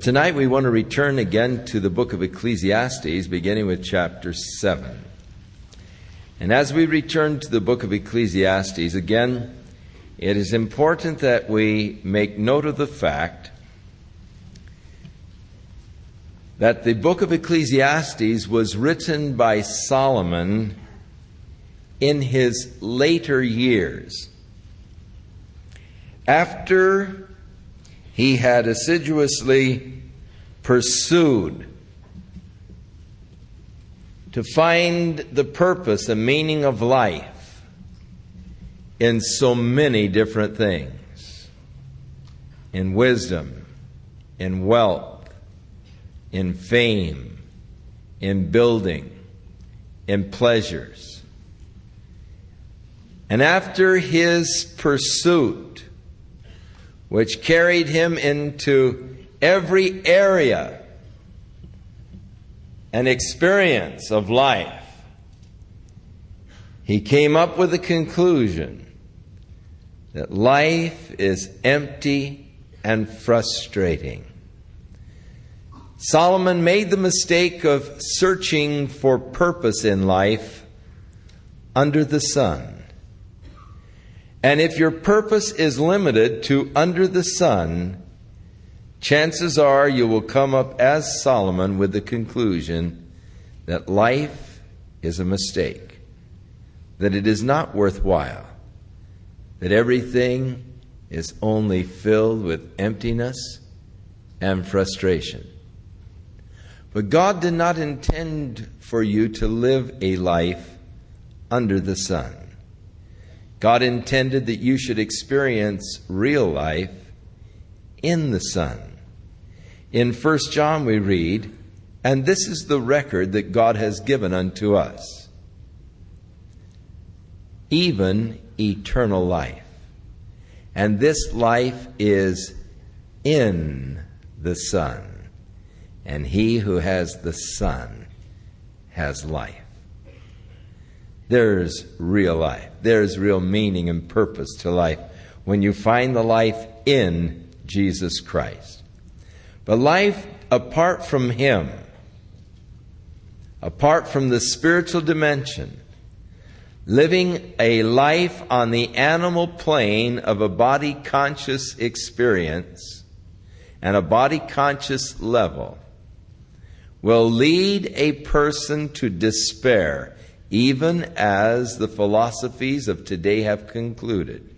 tonight we want to return again to the book of Ecclesiastes, beginning with chapter 7. And as we return to the book of Ecclesiastes, again, it is important that we make note of the fact that the book of Ecclesiastes was written by Solomon in his later years, after he had assiduously pursued to find the purpose and meaning of life in so many different things, in wisdom, in wealth, in fame, in building, in pleasures. And after his pursuit, which carried him into every area and experience of life, he came up with the conclusion that life is empty and frustrating. Solomon made the mistake of searching for purpose in life under the sun. And if your purpose is limited to under the sun, chances are you will come up as Solomon with the conclusion that life is a mistake, that it is not worthwhile, that everything is only filled with emptiness and frustration. But God did not intend for you to live a life under the sun. God intended that you should experience real life in the sun. In 1 John we read, "And this is the record that God has given unto us, even eternal life. And this life is in the Son. And he who has the Son has life." There's real life. There's real meaning and purpose to life when you find the life in Jesus Christ. But life apart from Him, apart from the spiritual dimension, living a life on the animal plane of a body-conscious experience and a body-conscious level, will lead a person to despair, even as the philosophies of today have concluded,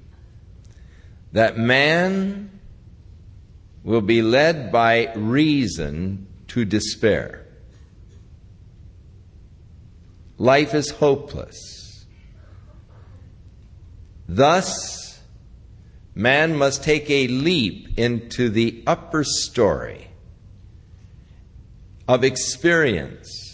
that man will be led by reason to despair. Life is hopeless. Thus, man must take a leap into the upper story of experience.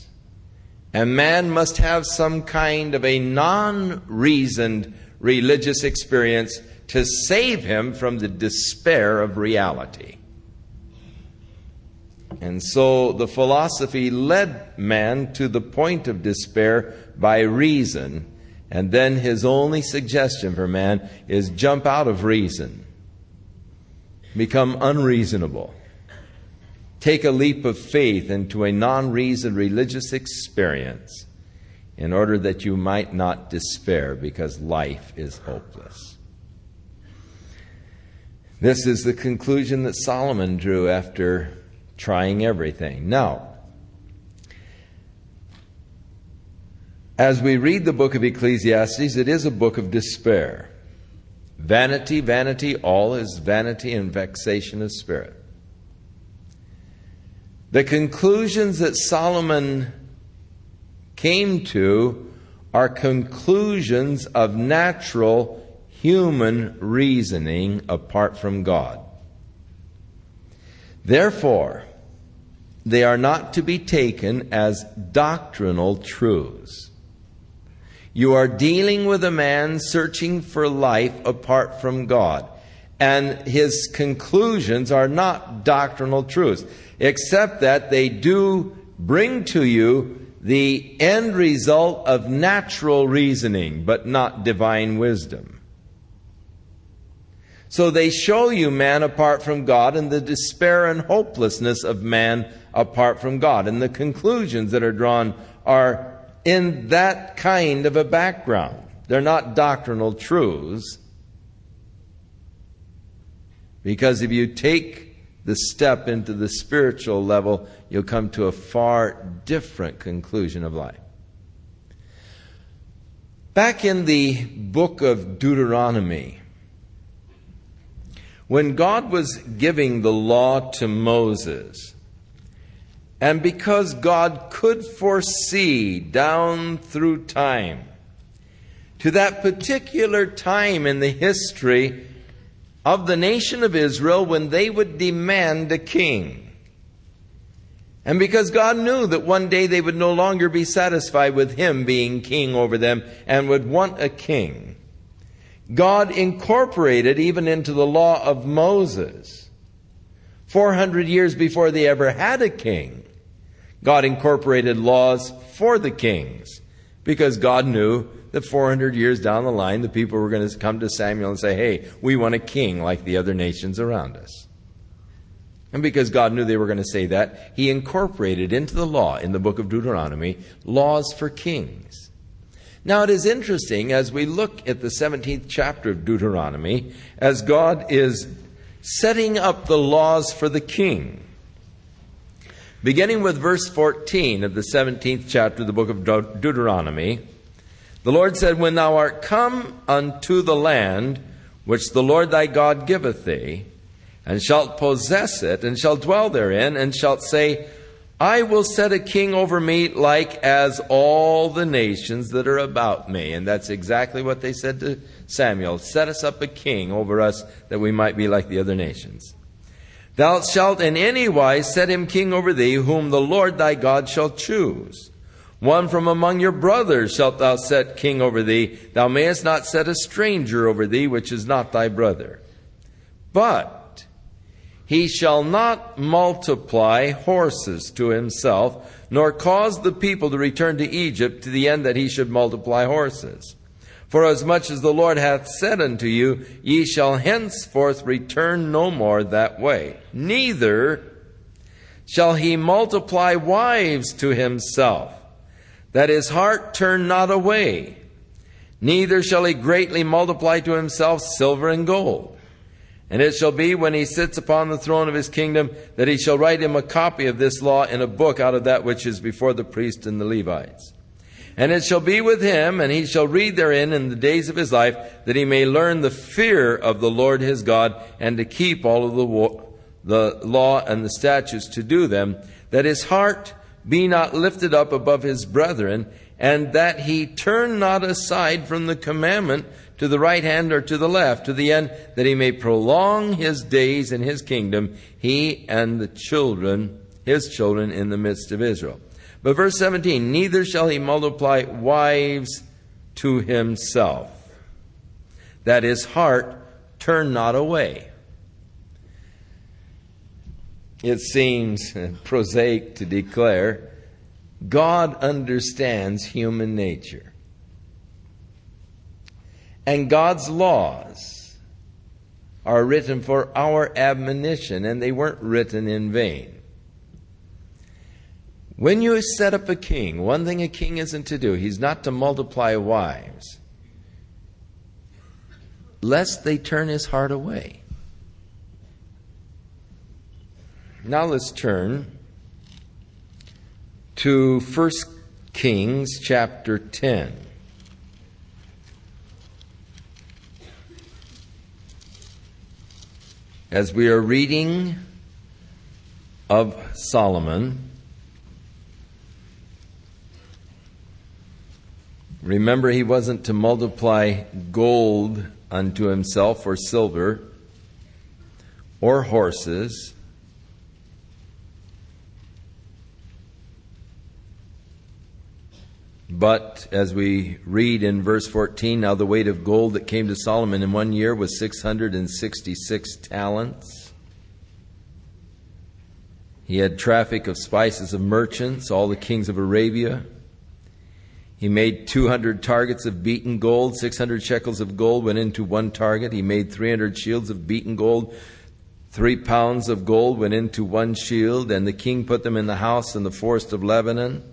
And man must have some kind of a non-reasoned religious experience to save him from the despair of reality. And so the philosophy led man to the point of despair by reason, and then his only suggestion for man is jump out of reason, become unreasonable. Take a leap of faith into a non-reasoned religious experience in order that you might not despair because life is hopeless. This is the conclusion that Solomon drew after trying everything. Now, as we read the book of Ecclesiastes, it is a book of despair. Vanity, vanity, all is vanity and vexation of spirit. The conclusions that Solomon came to are conclusions of natural human reasoning apart from God. Therefore, they are not to be taken as doctrinal truths. You are dealing with a man searching for life apart from God, and his conclusions are not doctrinal truths, except that they do bring to you the end result of natural reasoning, but not divine wisdom. So they show you man apart from God and the despair and hopelessness of man apart from God. And the conclusions that are drawn are in that kind of a background. They're not doctrinal truths. Because if you take the step into the spiritual level, you'll come to a far different conclusion of life. Back in the book of Deuteronomy, when God was giving the law to Moses, and because God could foresee down through time, to that particular time in the history of the nation of Israel when they would demand a king, and because God knew that one day they would no longer be satisfied with Him being king over them and would want a king, God incorporated even into the law of Moses, 400 years before they ever had a king, God incorporated laws for the kings, because God knew that 400 years down the line, the people were going to come to Samuel and say, hey, we want a king like the other nations around us. And because God knew they were going to say that, He incorporated into the law in the book of Deuteronomy laws for kings. Now it is interesting as we look at the 17th chapter of Deuteronomy, as God is setting up the laws for the king. Beginning with verse 14 of the 17th chapter of the book of Deuteronomy, the Lord said, when thou art come unto the land which the Lord thy God giveth thee, and shalt possess it, and shalt dwell therein, and shalt say, I will set a king over me like as all the nations that are about me. And that's exactly what they said to Samuel. Set us up a king over us that we might be like the other nations. Thou shalt in any wise set him king over thee, whom the Lord thy God shall choose. One from among your brothers shalt thou set king over thee. Thou mayest not set a stranger over thee, which is not thy brother. But he shall not multiply horses to himself, nor cause the people to return to Egypt to the end that he should multiply horses. For as much as the Lord hath said unto you, ye shall henceforth return no more that way. Neither shall he multiply wives to himself, that his heart turn not away. Neither shall he greatly multiply to himself silver and gold. And it shall be, when he sits upon the throne of his kingdom, that he shall write him a copy of this law in a book out of that which is before the priests and the Levites. And it shall be with him, and he shall read therein in the days of his life, that he may learn the fear of the Lord his God, and to keep all of the law and the statutes to do them, that his heart be not lifted up above his brethren, and that he turn not aside from the commandment to the right hand or to the left, to the end that he may prolong his days in his kingdom, he and his children in the midst of Israel. But verse 17, neither shall he multiply wives to himself, that his heart turn not away. It seems prosaic to declare, God understands human nature. And God's laws are written for our admonition, and they weren't written in vain. When you set up a king, one thing a king isn't to do, he's not to multiply wives, lest they turn his heart away. Now let's turn to 1 Kings chapter 10. As we are reading of Solomon, remember he wasn't to multiply gold unto himself, or silver, or horses, but as we read in verse 14, now the weight of gold that came to Solomon in 1 year was 666 talents. He had traffic of spices of merchants, all the kings of Arabia. He made 200 targets of beaten gold. 600 shekels of gold went into one target. He made 300 shields of beaten gold. 3 pounds of gold went into one shield, and the king put them in the house in the forest of Lebanon.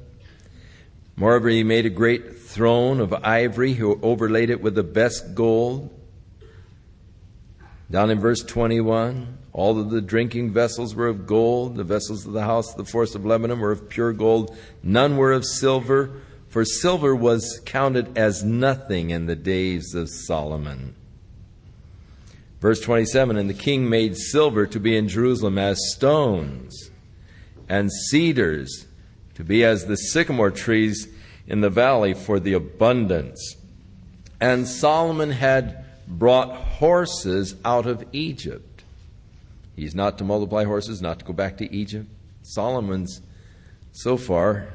Moreover, he made a great throne of ivory. He overlaid it with the best gold. Down in verse 21, all of the drinking vessels were of gold. The vessels of the house of the forest of Lebanon were of pure gold. None were of silver, for silver was counted as nothing in the days of Solomon. Verse 27, and the king made silver to be in Jerusalem as stones, and cedars to be as the sycamore trees in the valley for the abundance. And Solomon had brought horses out of Egypt. He's not to multiply horses, not to go back to Egypt. Solomon's, so far,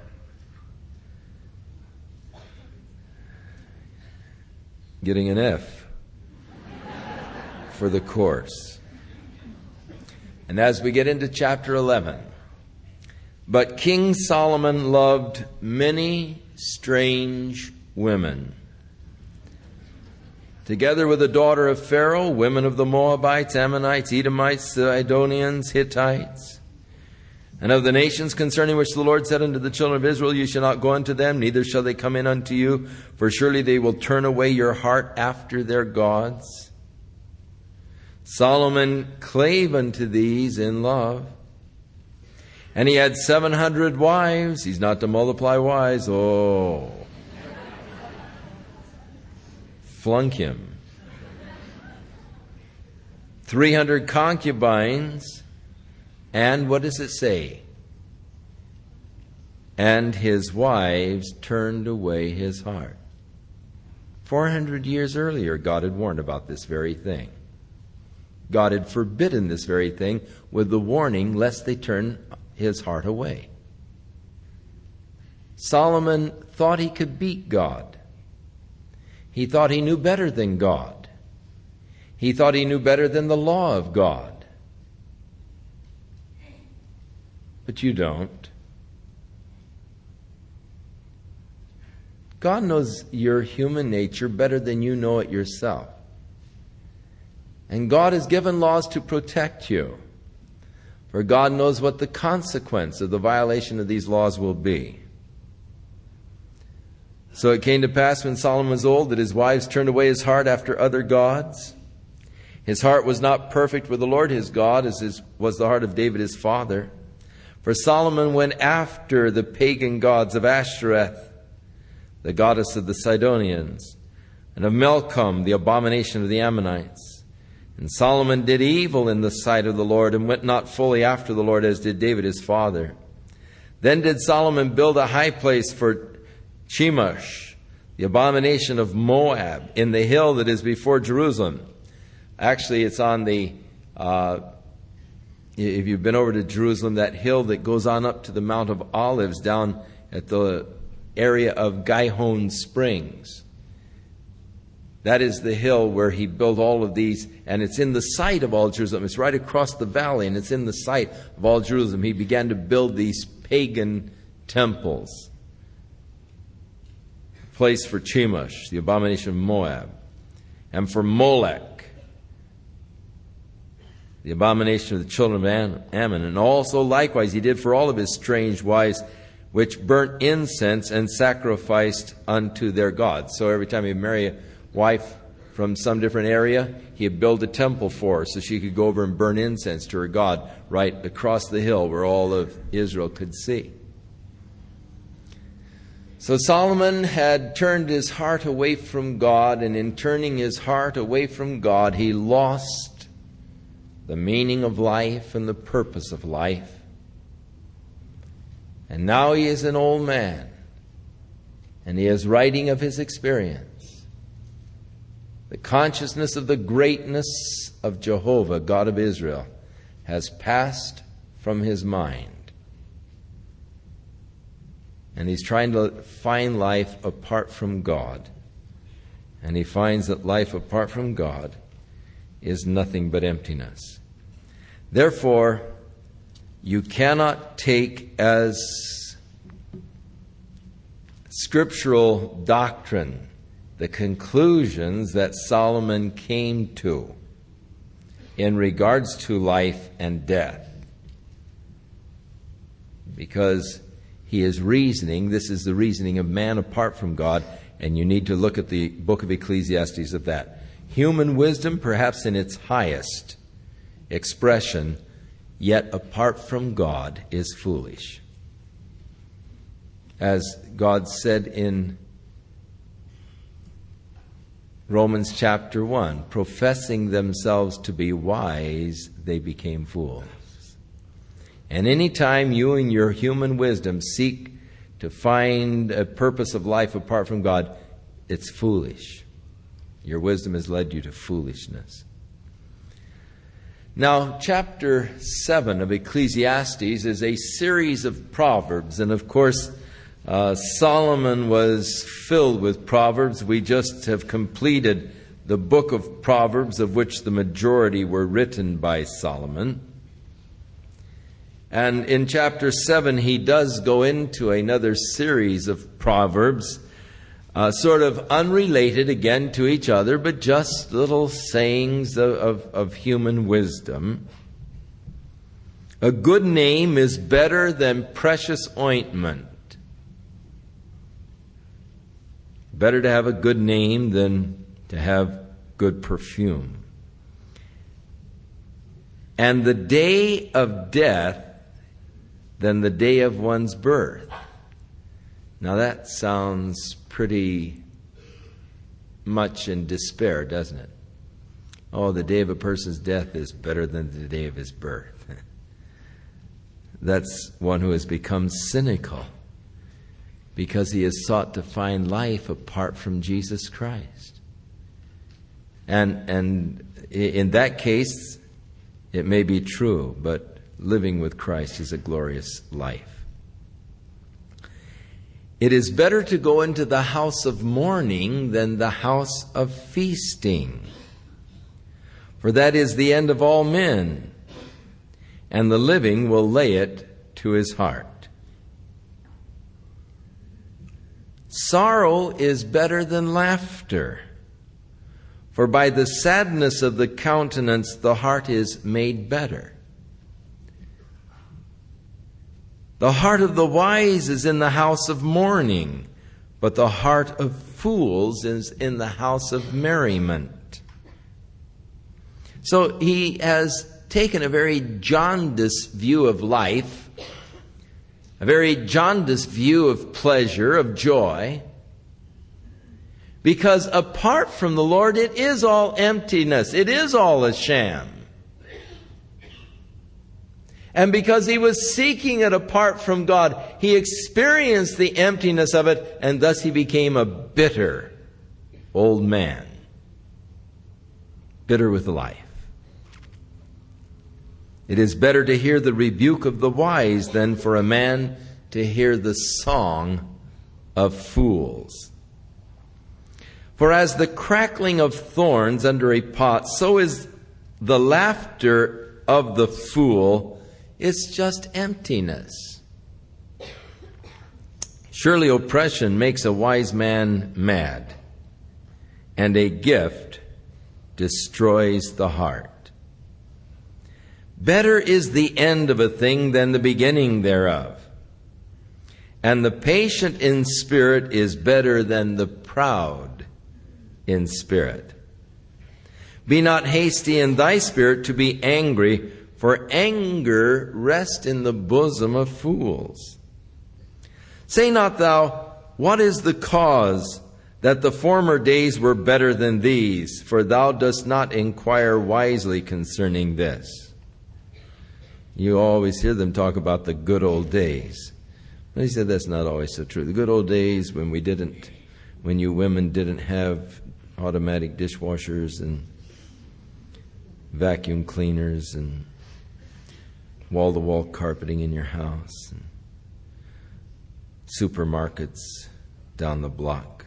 getting an F for the course. And as we get into chapter 11, but King Solomon loved many strange women, together with the daughter of Pharaoh, women of the Moabites, Ammonites, Edomites, Sidonians, Hittites, and of the nations concerning which the Lord said unto the children of Israel, you shall not go unto them, neither shall they come in unto you, for surely they will turn away your heart after their gods. Solomon clave unto these in love. And he had 700 wives. He's not to multiply wives. Oh. Flunk him. 300 concubines. And what does it say? And his wives turned away his heart. 400 years earlier, God had warned about this very thing. God had forbidden this very thing with the warning lest they turn his heart away. Solomon thought he could beat God. He thought he knew better than God. He thought he knew better than the law of God. But you don't. God knows your human nature better than you know it yourself. And God has given laws to protect you. For God knows what the consequence of the violation of these laws will be. So it came to pass when Solomon was old that his wives turned away his heart after other gods. His heart was not perfect with the Lord his God, as was the heart of David his father. For Solomon went after the pagan gods of Ashtoreth, the goddess of the Sidonians, and of Milcom, the abomination of the Ammonites. And Solomon did evil in the sight of the Lord, and went not fully after the Lord, as did David his father. Then did Solomon build a high place for Chemosh, the abomination of Moab, in the hill that is before Jerusalem. Actually, it's on the, if you've been over to Jerusalem, that hill that goes on up to the Mount of Olives down at the area of Gihon Springs. That is the hill where he built all of these, and it's in the sight of all Jerusalem. It's right across the valley, and it's in the sight of all Jerusalem. He began to build these pagan temples. A place for Chemosh, the abomination of Moab, and for Molech, the abomination of the children of Ammon. And also likewise he did for all of his strange wives, which burnt incense and sacrificed unto their gods. So every time he'd marry a wife from some different area, he'd build a temple for her so she could go over and burn incense to her God right across the hill where all of Israel could see. So Solomon had turned his heart away from God, and in turning his heart away from God, he lost the meaning of life and the purpose of life. And now he is an old man, and he is writing of his experience. The consciousness of the greatness of Jehovah, God of Israel, has passed from his mind. And he's trying to find life apart from God. And he finds that life apart from God is nothing but emptiness. Therefore, you cannot take as scriptural doctrine, the conclusions that Solomon came to in regards to life and death. Because he is reasoning, this is the reasoning of man apart from God, and you need to look at the book of Ecclesiastes at that. Human wisdom, perhaps in its highest expression, yet apart from God, is foolish. As God said in Romans chapter 1, professing themselves to be wise, they became fools. And any time you in your human wisdom seek to find a purpose of life apart from God, it's foolish. Your wisdom has led you to foolishness. Now, chapter 7 of Ecclesiastes is a series of proverbs, and of course, Solomon was filled with proverbs. We just have completed the book of Proverbs, of which the majority were written by Solomon. And in chapter 7, he does go into another series of proverbs, sort of unrelated again to each other, but just little sayings of human wisdom. A good name is better than precious ointment. Better to have a good name than to have good perfume. And the day of death than the day of one's birth. Now that sounds pretty much in despair, doesn't it? Oh, the day of a person's death is better than the day of his birth. That's one who has become cynical because he has sought to find life apart from Jesus Christ. And in that case, it may be true, but living with Christ is a glorious life. It is better to go into the house of mourning than the house of feasting. For that is the end of all men, and the living will lay it to his heart. Sorrow is better than laughter, for by the sadness of the countenance the heart is made better. The heart of the wise is in the house of mourning, but the heart of fools is in the house of merriment. So he has taken a very jaundiced view of life, a very jaundiced view of pleasure, of joy, because apart from the Lord it is all emptiness, it is all a sham. And because he was seeking it apart from God, he experienced the emptiness of it, and thus he became a bitter old man. Bitter with life. It is better to hear the rebuke of the wise than for a man to hear the song of fools. For as the crackling of thorns under a pot, so is the laughter of the fool. It's just emptiness. Surely oppression makes a wise man mad, and a gift destroys the heart. Better is the end of a thing than the beginning thereof, and the patient in spirit is better than the proud in spirit. Be not hasty in thy spirit to be angry, for anger rests in the bosom of fools. Say not thou, what is the cause that the former days were better than these? For thou dost not inquire wisely concerning this. You always hear them talk about the good old days. But he said that's not always so true. The good old days when you women didn't have automatic dishwashers and vacuum cleaners and wall-to-wall carpeting in your house, and supermarkets down the block.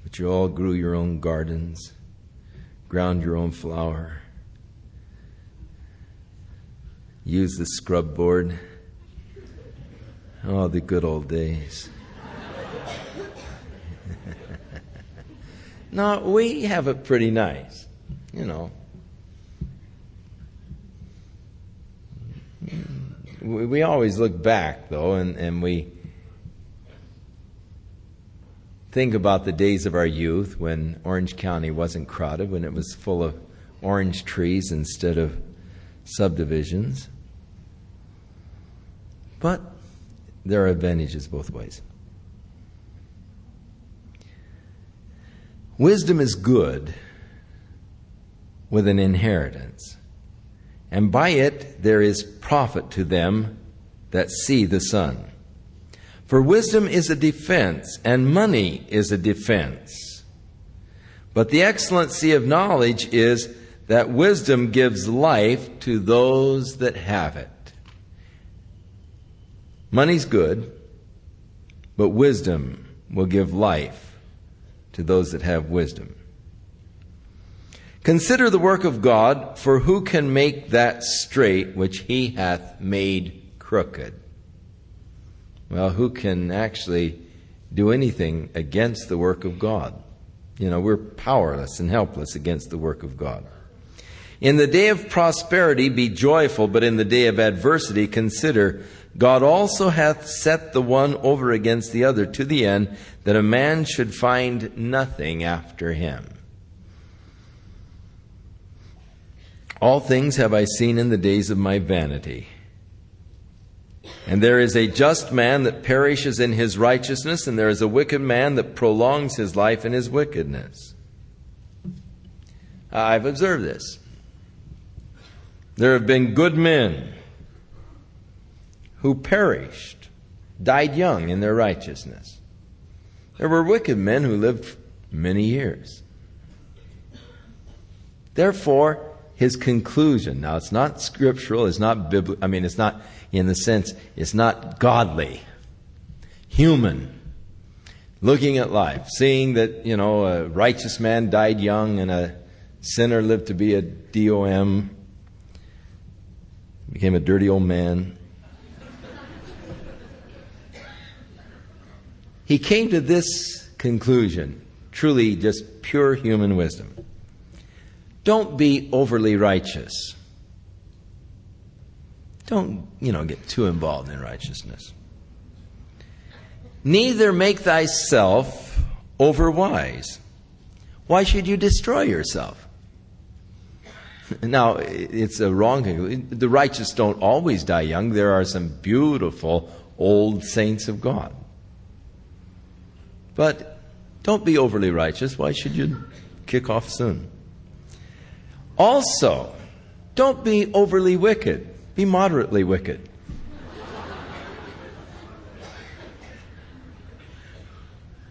But you all grew your own gardens, ground your own flour, used the scrub board Oh, the good old days. No, we have it pretty nice, you know. We always look back, though, and we think about the days of our youth when Orange County wasn't crowded, when it was full of orange trees instead of subdivisions. But there are advantages both ways. Wisdom is good with an inheritance, and by it there is profit to them that see the sun. For wisdom is a defense, and money is a defense. But the excellency of knowledge is that wisdom gives life to those that have it. Money's good, but wisdom will give life to those that have wisdom. Consider the work of God, for who can make that straight which he hath made crooked? Well, who can actually do anything against the work of God? You know, we're powerless and helpless against the work of God. In the day of prosperity be joyful, but in the day of adversity consider, God also hath set the one over against the other, to the end that a man should find nothing after him. All things have I seen in the days of my vanity. And there is a just man that perishes in his righteousness, and there is a wicked man that prolongs his life in his wickedness. I've observed this. There have been good men who perished, died young in their righteousness. There were wicked men who lived many years. Therefore, his conclusion, now it's not scriptural, it's not biblical, it's not in the sense, it's not godly, human, looking at life, seeing that, a righteous man died young and a sinner lived to be a DOM, became a dirty old man. He came to this conclusion, truly just pure human wisdom. Don't be overly righteous. Don't, get too involved in righteousness. Neither make thyself overwise. Why should you destroy yourself? Now, it's a wrong thing. The righteous don't always die young. There are some beautiful old saints of God. But don't be overly righteous. Why should you kick off soon? Also, don't be overly wicked. Be moderately wicked.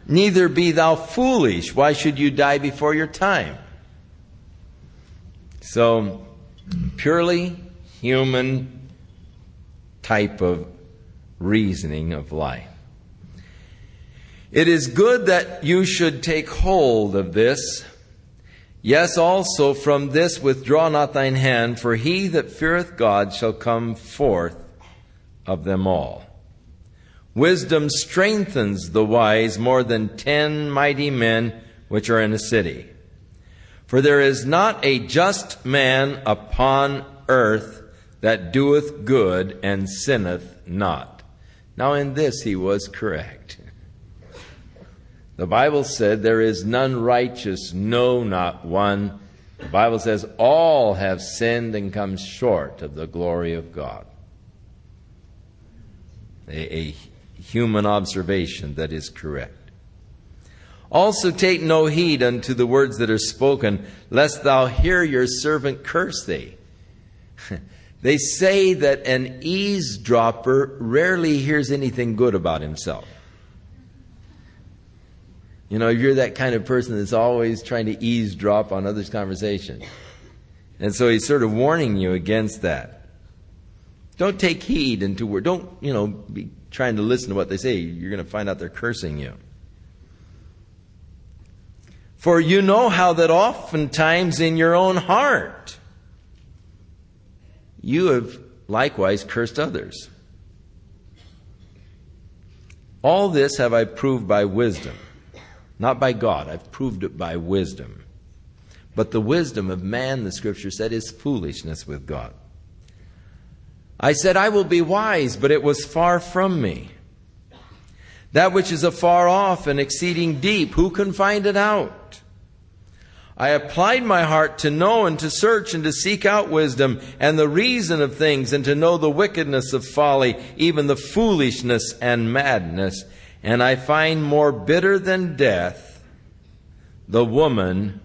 Neither be thou foolish. Why should you die before your time? So, purely human type of reasoning of life. It is good that you should take hold of this. Yes, also from this withdraw not thine hand, for he that feareth God shall come forth of them all. Wisdom strengthens the wise more than 10 mighty men which are in a city. For there is not a just man upon earth that doeth good and sinneth not. Now in this he was correct. The Bible said, there is none righteous, no, not one. The Bible says, all have sinned and come short of the glory of God. A human observation that is correct. Also take no heed unto the words that are spoken, lest thou hear your servant curse thee. They say that an eavesdropper rarely hears anything good about himself. If you're that kind of person that's always trying to eavesdrop on others' conversation. And so he's sort of warning you against that. Don't take heed unto word. Don't, be trying to listen to what they say. You're going to find out they're cursing you. For you know how that oftentimes in your own heart you have likewise cursed others. All this have I proved by wisdom. Not by God. I've proved it by wisdom. But the wisdom of man, the Scripture said, is foolishness with God. I said, I will be wise, but it was far from me. That which is afar off and exceeding deep, who can find it out? I applied my heart to know and to search and to seek out wisdom and the reason of things, and to know the wickedness of folly, even the foolishness and madness. And I find more bitter than death the woman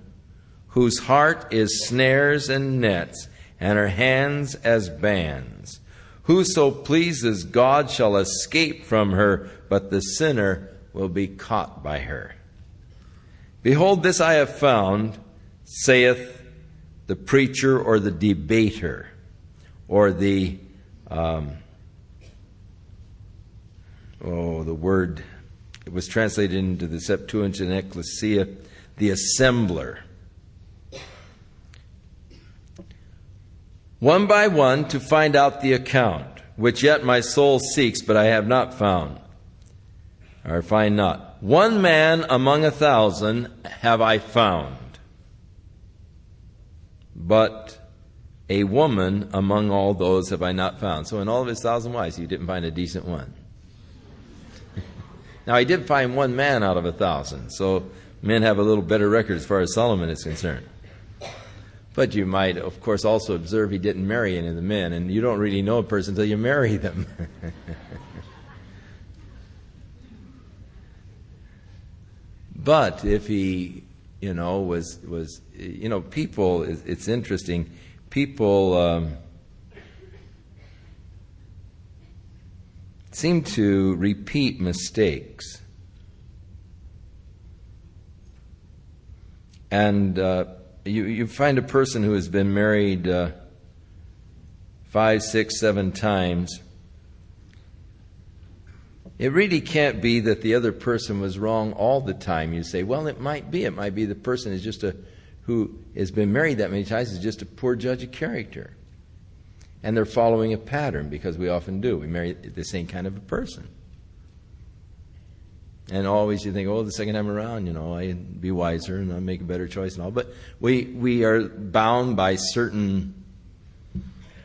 whose heart is snares and nets, and her hands as bands. Whoso pleases God shall escape from her, but the sinner will be caught by her. Behold, this I have found, saith the preacher or the debater, or the word, it was translated into the Septuagint and Ecclesiastes, the assembler. One by one to find out the account, which yet my soul seeks, but I have not found, or find not. One man among 1,000 have I found, but a woman among all those have I not found. So in all of his 1,000 wives, he didn't find a decent one. Now, he did find one man out of 1,000, so men have a little better record as far as Solomon is concerned. But you might, of course, also observe he didn't marry any of the men, and you don't really know a person until you marry them. But if he, was people, it's interesting, people seem to repeat mistakes. And you find a person who has been married 5, 6, 7 times. It really can't be that the other person was wrong all the time. You say, well, it might be. It might be the person is just who has been married that many times is just a poor judge of character. And they're following a pattern, because we often do. We marry the same kind of a person. And always you think, the second time around, I'd be wiser and I'd make a better choice and all. But we are bound by certain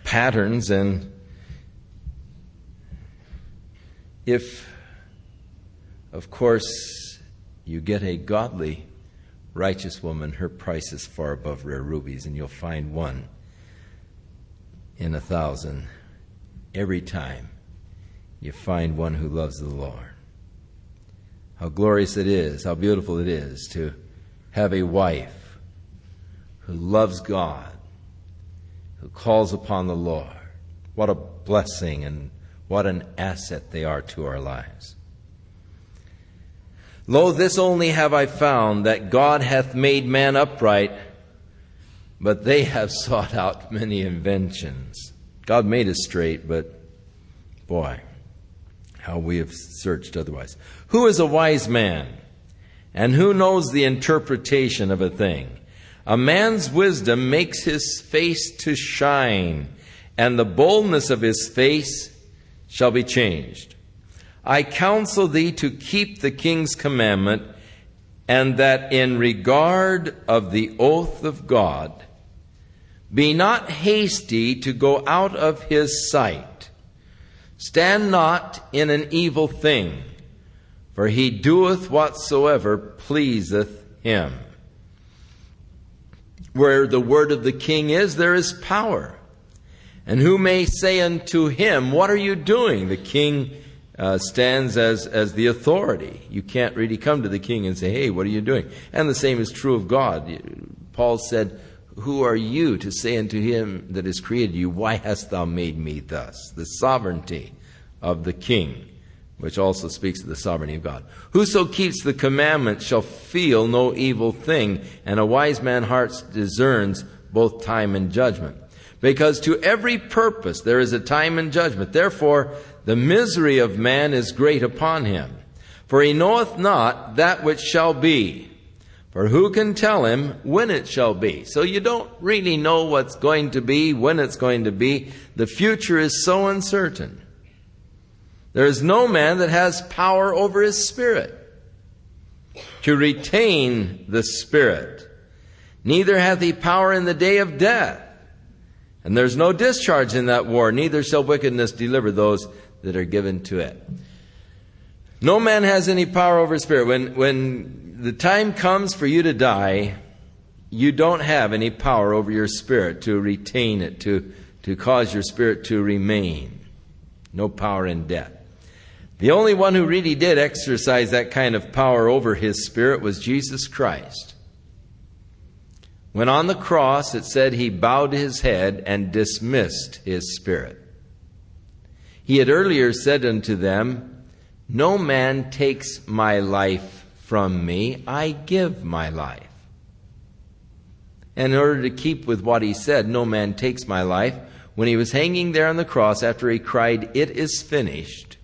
patterns, and if, of course, you get a godly, righteous woman, her price is far above rare rubies, and you'll find one in 1,000 every time you find one who loves the Lord. How glorious it is, how beautiful it is to have a wife who loves God, who calls upon the Lord. What a blessing and what an asset they are to our lives. Lo, this only have I found, that God hath made man upright, but they have sought out many inventions. God made us straight, but boy, how we have searched otherwise. Who is a wise man, and who knows the interpretation of a thing? A man's wisdom makes his face to shine, and the boldness of his face shall be changed. I counsel thee to keep the king's commandment, and that in regard of the oath of God, be not hasty to go out of his sight. Stand not in an evil thing, for he doeth whatsoever pleaseth him. Where the word of the king is, there is power. And who may say unto him, what are you doing? The king stands as the authority. You can't really come to the king and say, hey, what are you doing? And the same is true of God. Paul said, who are you to say unto him that has created you, why hast thou made me thus? The sovereignty of the king, which also speaks of the sovereignty of God. Whoso keeps the commandments shall feel no evil thing, and a wise man's heart discerns both time and judgment. Because to every purpose there is a time and judgment. Therefore the misery of man is great upon him. For he knoweth not that which shall be. For who can tell him when it shall be? So you don't really know what's going to be, when it's going to be. The future is so uncertain. There is no man that has power over his spirit to retain the spirit. Neither hath he power in the day of death. And there's no discharge in that war. Neither shall wickedness deliver those that are given to it. No man has any power over his spirit. When the time comes for you to die, you don't have any power over your spirit to retain it, to cause your spirit to remain. No power in death. The only one who really did exercise that kind of power over his spirit was Jesus Christ. When on the cross it said he bowed his head and dismissed his spirit. He had earlier said unto them, "No man takes my life from me, I give my life." And in order to keep with what he said, "No man takes my life," when he was hanging there on the cross, after he cried, "It is finished.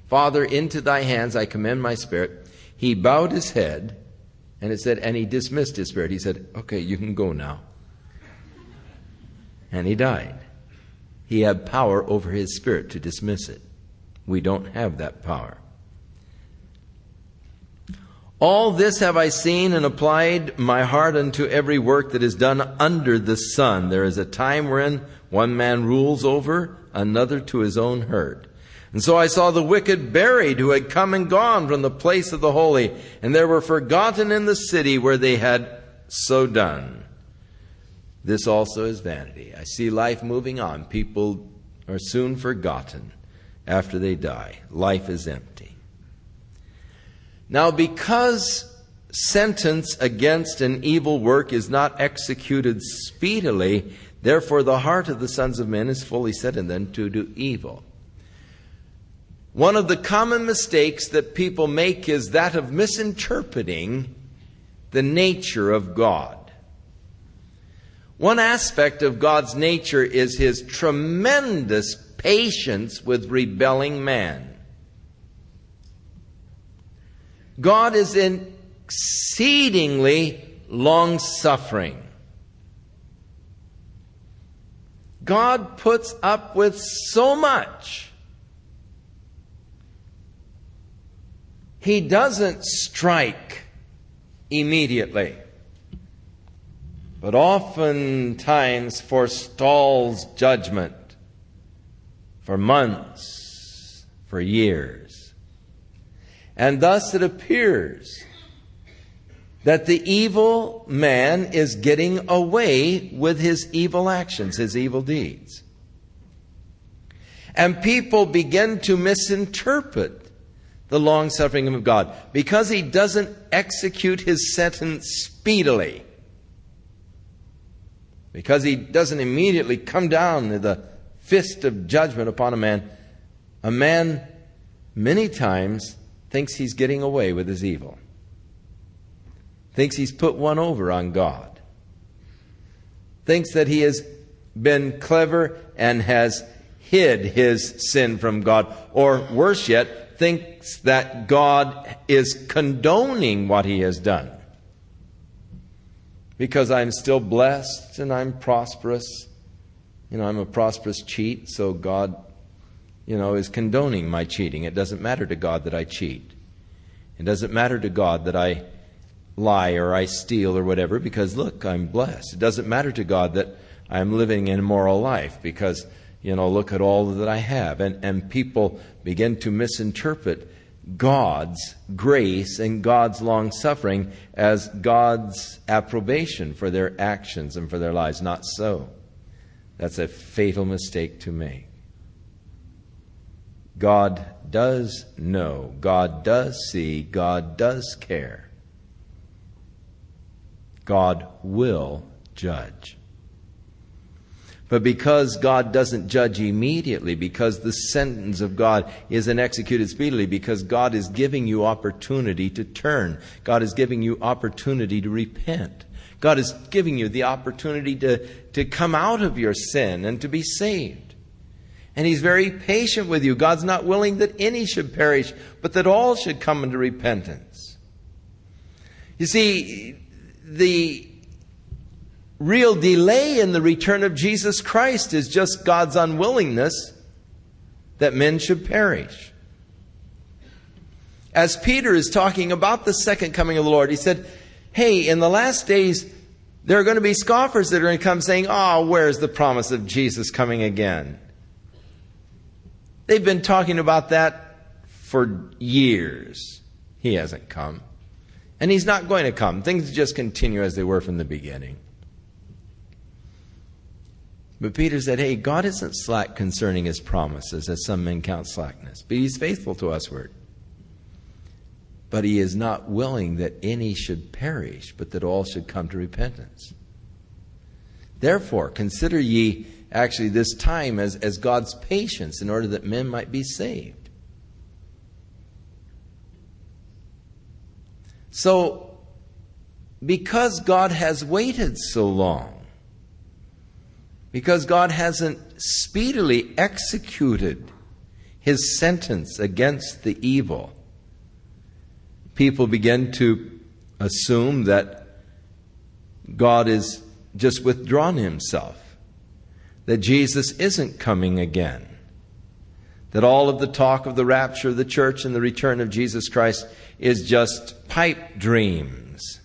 Father, into thy hands I commend my spirit," he bowed his head, and it said, and he dismissed his spirit. He said, "Okay, you can go now." And he died. He had power over his spirit to dismiss it. We don't have that power. "All this have I seen and applied my heart unto every work that is done under the sun. There is a time wherein one man rules over another to his own hurt. And so I saw the wicked buried, who had come and gone from the place of the holy, and they were forgotten in the city where they had so done. This also is vanity." I see life moving on. People are soon forgotten after they die. Life is empty. Now, because sentence against an evil work is not executed speedily, therefore the heart of the sons of men is fully set in them to do evil. One of the common mistakes that people make is that of misinterpreting the nature of God. One aspect of God's nature is his tremendous patience with rebelling man. God is exceedingly long-suffering. God puts up with so much. He doesn't strike immediately, but oftentimes forestalls judgment for months, for years. And thus it appears that the evil man is getting away with his evil actions, his evil deeds. And people begin to misinterpret the long-suffering of God because he doesn't execute his sentence speedily. Because he doesn't immediately come down with a fist of judgment upon a man many times thinks he's getting away with his evil. Thinks he's put one over on God. Thinks that he has been clever and has hid his sin from God. Or worse yet, thinks that God is condoning what he has done. Because I'm still blessed and I'm prosperous. I'm a prosperous cheat, so God, is condoning my cheating. It doesn't matter to God that I cheat. It doesn't matter to God that I lie or I steal or whatever, because look, I'm blessed. It doesn't matter to God that I'm living an immoral life because, look at all that I have. And people begin to misinterpret God's grace and God's long-suffering as God's approbation for their actions and for their lives. Not so. That's a fatal mistake to make. God does know. God does see. God does care. God will judge. But because God doesn't judge immediately, because the sentence of God isn't executed speedily, because God is giving you opportunity to turn, God is giving you opportunity to repent, God is giving you the opportunity to come out of your sin and to be saved. And He's very patient with you. God's not willing that any should perish, but that all should come into repentance. You see, the real delay in the return of Jesus Christ is just God's unwillingness that men should perish. As Peter is talking about the second coming of the Lord, he said, hey, in the last days, there are going to be scoffers that are going to come saying, where's the promise of Jesus coming again? They've been talking about that for years. He hasn't come. And he's not going to come. Things just continue as they were from the beginning. But Peter said, hey, God isn't slack concerning his promises, as some men count slackness, but he's faithful to usward. But he is not willing that any should perish, but that all should come to repentance. Therefore, consider ye actually this time as God's patience in order that men might be saved. So, because God has waited so long, because God hasn't speedily executed his sentence against the evil, people begin to assume that God is just withdrawn himself, that Jesus isn't coming again, that all of the talk of the rapture of the church and the return of Jesus Christ is just pipe dreams,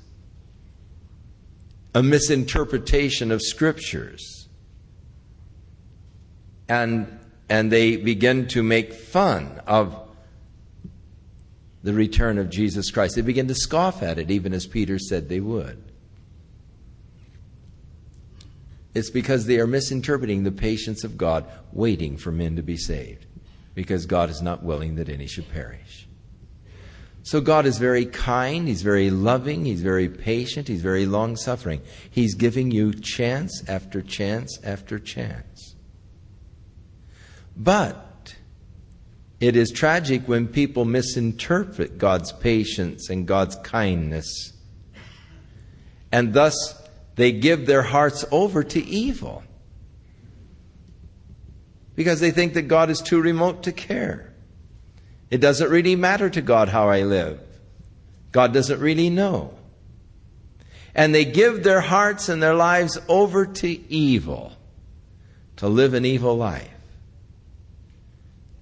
a misinterpretation of scriptures. And they begin to make fun of the return of Jesus Christ. They begin to scoff at it, even as Peter said they would. It's because they are misinterpreting the patience of God, waiting for men to be saved, because God is not willing that any should perish. So God is very kind, he's very loving, he's very patient, he's very long-suffering. He's giving you chance after chance after chance. But it is tragic when people misinterpret God's patience and God's kindness, and thus they give their hearts over to evil because they think that God is too remote to care. It doesn't really matter to God how I live. God doesn't really know. And they give their hearts and their lives over to evil, to live an evil life.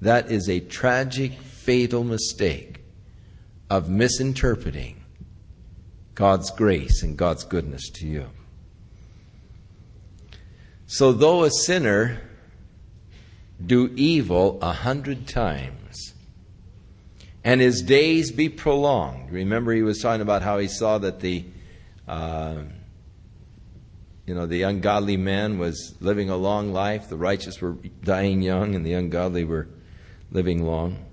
That is a tragic, fatal mistake of misinterpreting God's grace and God's goodness to you. So though a sinner do evil 100 times, and his days be prolonged. Remember, he was talking about how he saw that the ungodly man was living a long life, the righteous were dying young, and the ungodly were living long.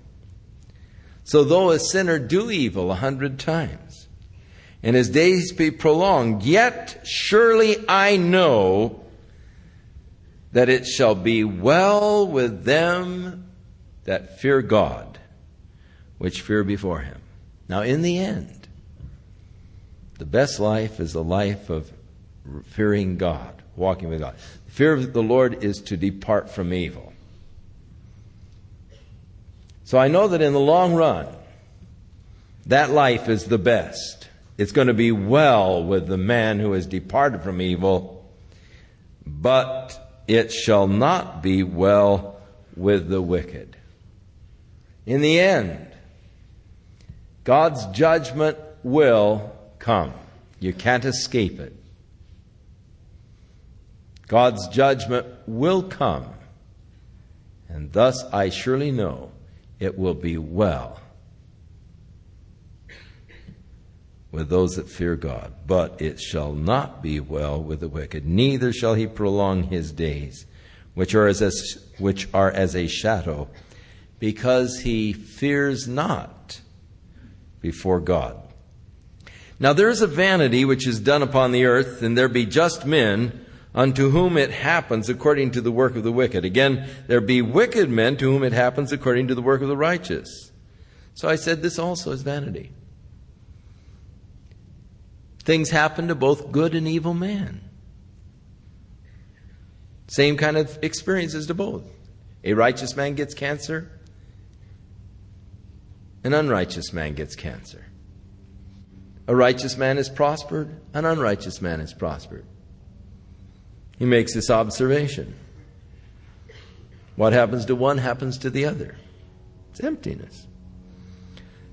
So though a sinner do evil 100 times, and his days be prolonged, yet surely I know that it shall be well with them that fear God, which fear before him. Now in the end, the best life is a life of fearing God, walking with God. The fear of the Lord is to depart from evil. So I know that in the long run, that life is the best. It's going to be well with the man who has departed from evil, but it shall not be well with the wicked. In the end, God's judgment will come. You can't escape it. God's judgment will come. And thus I surely know it will be well with those that fear God. But it shall not be well with the wicked, neither shall he prolong his days, which are as a shadow, because he fears not before God. Now there is a vanity which is done upon the earth, and there be just men unto whom it happens according to the work of the wicked. Again, there be wicked men to whom it happens according to the work of the righteous. So I said this also is vanity. Things happen to both good and evil men. Same kind of experiences to both. A righteous man gets cancer. An unrighteous man gets cancer. A righteous man is prospered. An unrighteous man is prospered. He makes this observation. What happens to one happens to the other. It's emptiness.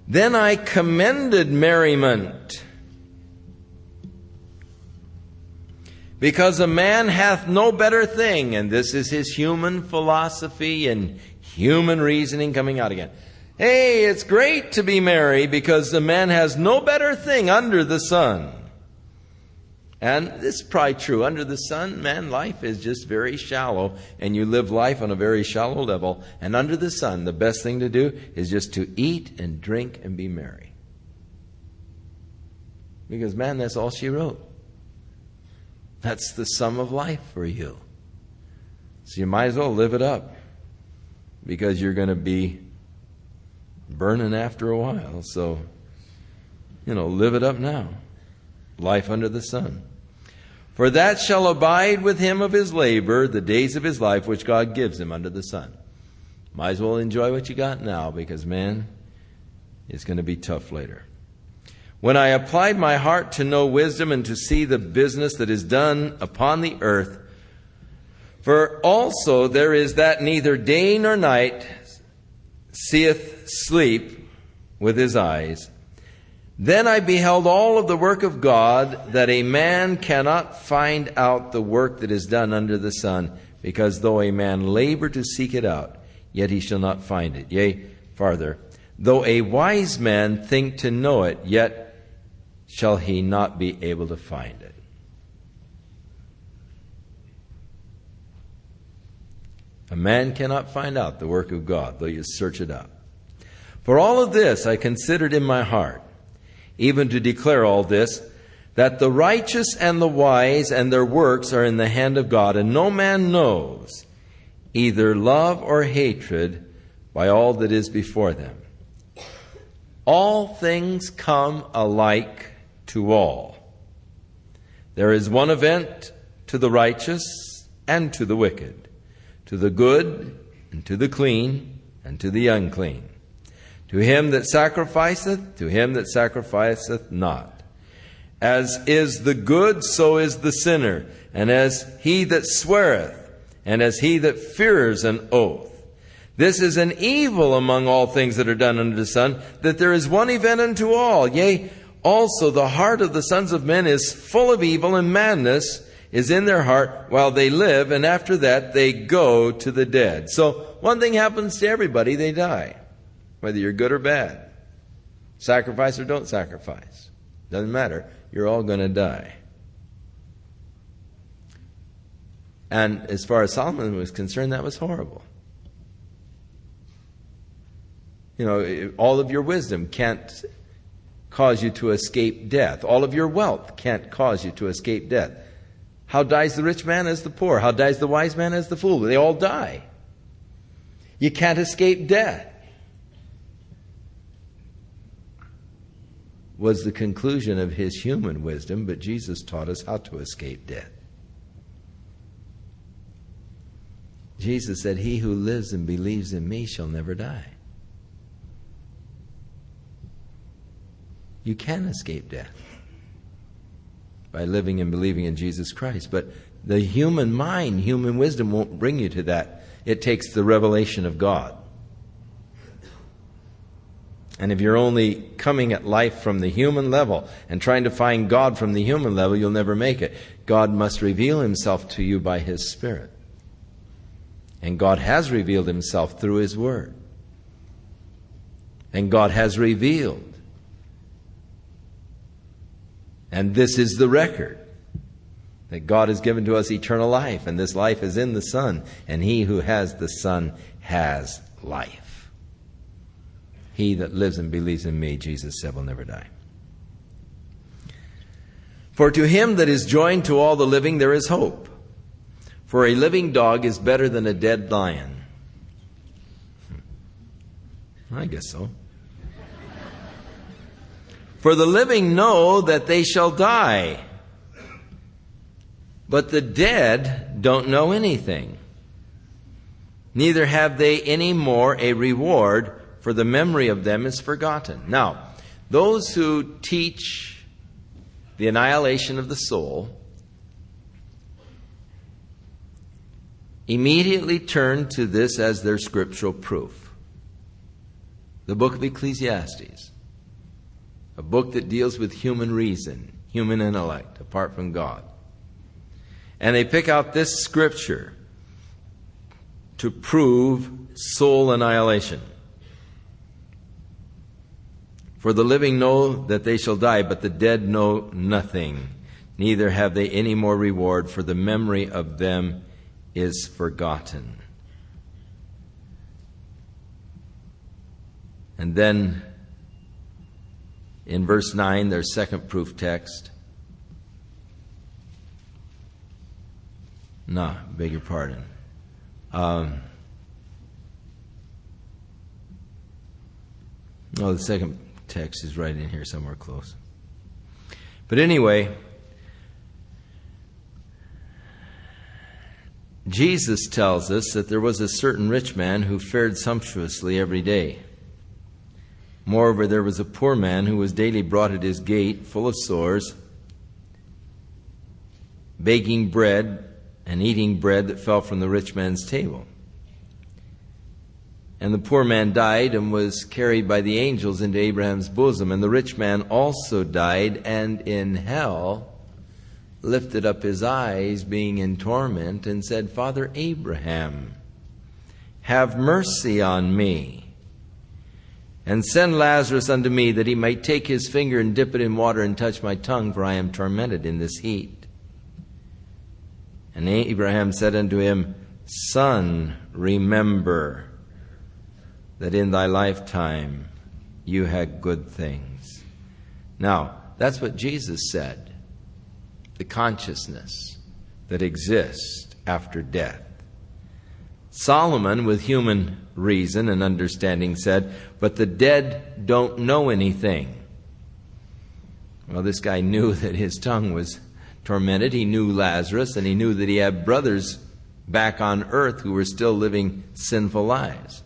Then I commended merriment, because a man hath no better thing. And this is his human philosophy and human reasoning coming out again. Hey, it's great to be merry because the man has no better thing under the sun. And this is probably true. Under the sun, man, life is just very shallow, and you live life on a very shallow level. And under the sun, the best thing to do is just to eat and drink and be merry. Because, man, that's all she wrote. That's the sum of life for you. So you might as well live it up, because you're going to be burning after a while. So, live it up now. Life under the sun. For that shall abide with him of his labor, the days of his life, which God gives him under the sun. Might as well enjoy what you got now, because, man, it's going to be tough later. When I applied my heart to know wisdom and to see the business that is done upon the earth, for also there is that neither day nor night seeth sleep with his eyes. Then I beheld all of the work of God, that a man cannot find out the work that is done under the sun, because though a man labor to seek it out, yet he shall not find it. Yea, farther, though a wise man think to know it, yet shall he not be able to find it. A man cannot find out the work of God, though you search it out. For all of this I considered in my heart, even to declare all this, that the righteous and the wise and their works are in the hand of God, and no man knows either love or hatred by all that is before them. All things come alike to all. There is one event to the righteous and to the wicked, to the good and to the clean and to the unclean. To him that sacrificeth, to him that sacrificeth not. As is the good, so is the sinner, and as he that sweareth, and as he that fears an oath. This is an evil among all things that are done under the sun, that there is one event unto all. Yea, also the heart of the sons of men is full of evil, and madness is in their heart while they live, and after that they go to the dead. So one thing happens to everybody, they die. Whether you're good or bad. Sacrifice or don't sacrifice. Doesn't matter. You're all going to die. And as far as Solomon was concerned, that was horrible. All of your wisdom can't cause you to escape death. All of your wealth can't cause you to escape death. How dies the rich man as the poor? How dies the wise man as the fool? They all die. You can't escape death. Was the conclusion of his human wisdom, but Jesus taught us how to escape death. Jesus said, he who lives and believes in me shall never die. You can escape death by living and believing in Jesus Christ, but the human mind, human wisdom won't bring you to that. It takes the revelation of God. And if you're only coming at life from the human level and trying to find God from the human level, you'll never make it. God must reveal himself to you by his Spirit. And God has revealed himself through his Word. And God has revealed. And this is the record, that God has given to us eternal life, and this life is in the Son, and he who has the Son has life. He that lives and believes in me, Jesus said, will never die. For to him that is joined to all the living there is hope. For a living dog is better than a dead lion. I guess so. For the living know that they shall die, but the dead don't know anything. Neither have they any more a reward, for the memory of them is forgotten. Now, those who teach the annihilation of the soul immediately turn to this as their scriptural proof. The book of Ecclesiastes, a book that deals with human reason, human intellect, apart from God. And they pick out this scripture to prove soul annihilation. For the living know that they shall die, but the dead know nothing. Neither have they any more reward, for the memory of them is forgotten. And then in verse 9, their second proof text. No, beg your pardon. The second text is right in here somewhere close. But anyway, Jesus tells us that there was a certain rich man who fared sumptuously every day. Moreover, there was a poor man who was daily brought at his gate, full of sores, baking bread and eating bread that fell from the rich man's table. And the poor man died and was carried by the angels into Abraham's bosom. And the rich man also died, and in hell lifted up his eyes, being in torment, and said, Father Abraham, have mercy on me, and send Lazarus unto me, that he might take his finger and dip it in water and touch my tongue, for I am tormented in this heat. And Abraham said unto him, Son, remember that in thy lifetime you had good things. Now, that's what Jesus said. The consciousness that exists after death. Solomon, with human reason and understanding, said, but the dead don't know anything. Well, this guy knew that his tongue was tormented. He knew Lazarus, and he knew that he had brothers back on earth who were still living sinful lives.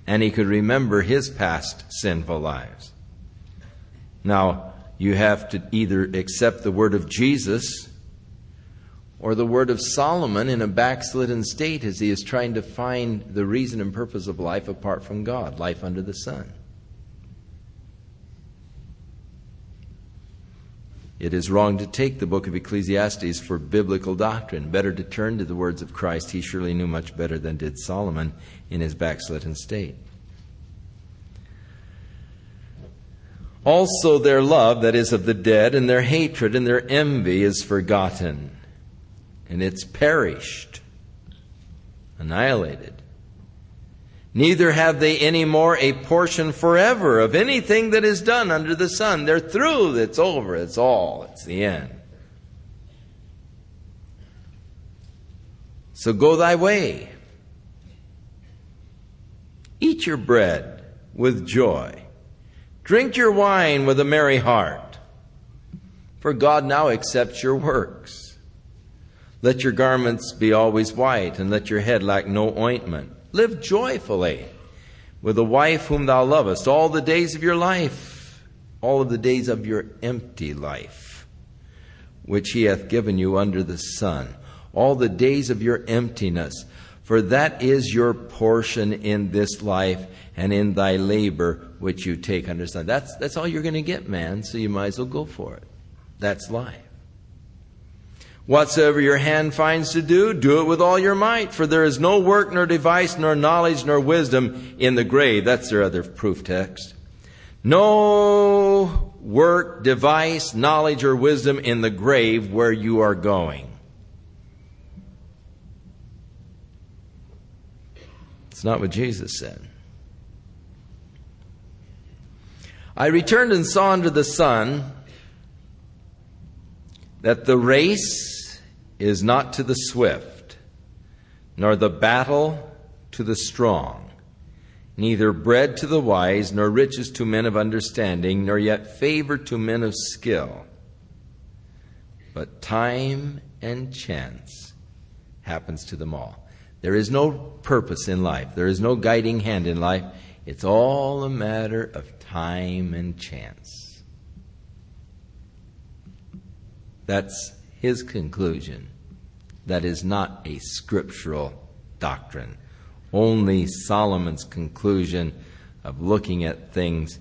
And he could remember his past sinful lives. Now, you have to either accept the word of Jesus or the word of Solomon in a backslidden state as he is trying to find the reason and purpose of life apart from God, life under the sun. It is wrong to take the book of Ecclesiastes for biblical doctrine. Better to turn to the words of Christ. He surely knew much better than did Solomon in his backslidden state. Also their love, that is of the dead, and their hatred and their envy is forgotten. And it's perished, annihilated. Neither have they any more a portion forever of anything that is done under the sun. They're through. It's over. It's all. It's the end. So go thy way. Eat your bread with joy. Drink your wine with a merry heart. For God now accepts your works. Let your garments be always white, and let your head lack no ointment. Live joyfully with the wife whom thou lovest all the days of your life, all of the days of your empty life, which he hath given you under the sun, all the days of your emptiness. For that is your portion in this life and in thy labor which you take under the sun. That's all you're going to get, man, so you might as well go for it. That's life. Whatsoever your hand finds to do, do it with all your might. For there is no work, nor device, nor knowledge, nor wisdom in the grave. That's their other proof text. No work, device, knowledge, or wisdom in the grave where you are going. It's not what Jesus said. I returned and saw under the sun that the race is not to the swift, nor the battle to the strong, neither bread to the wise, nor riches to men of understanding, nor yet favor to men of skill. But time and chance happens to them all. There is no purpose in life. There is no guiding hand in life. It's all a matter of time and chance. That's his conclusion. That is not a scriptural doctrine. Only Solomon's conclusion of looking at things.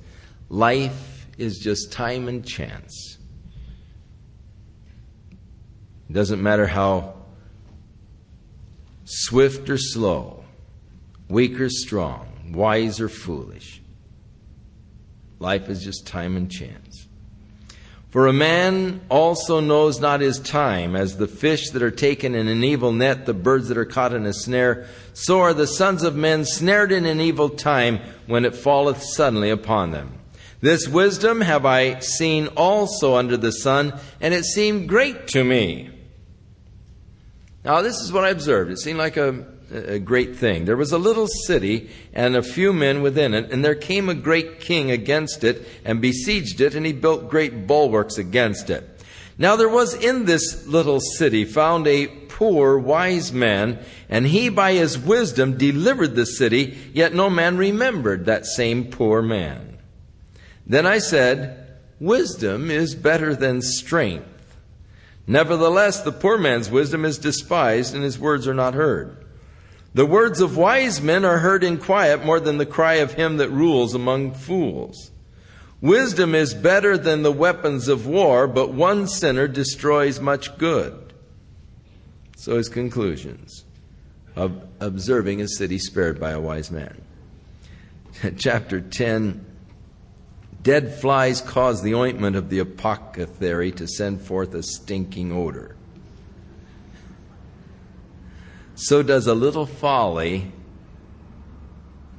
Life is just time and chance. It doesn't matter how swift or slow, weak or strong, wise or foolish. Life is just time and chance. For a man also knows not his time, as the fish that are taken in an evil net, the birds that are caught in a snare, so are the sons of men snared in an evil time, when it falleth suddenly upon them. This wisdom have I seen also under the sun, and it seemed great to me. Now this is what I observed. It seemed like a great thing. There was a little city and a few men within it, and there came a great king against it and besieged it, and he built great bulwarks against it. Now there was in this little city found a poor wise man, and he by his wisdom delivered the city, yet no man remembered that same poor man. Then I said, wisdom is better than strength. Nevertheless, the poor man's wisdom is despised, and his words are not heard. The words of wise men are heard in quiet more than the cry of him that rules among fools. Wisdom is better than the weapons of war, but one sinner destroys much good. So his conclusions of observing a city spared by a wise man. Chapter 10, dead flies cause the ointment of the apothecary to send forth a stinking odor. So does a little folly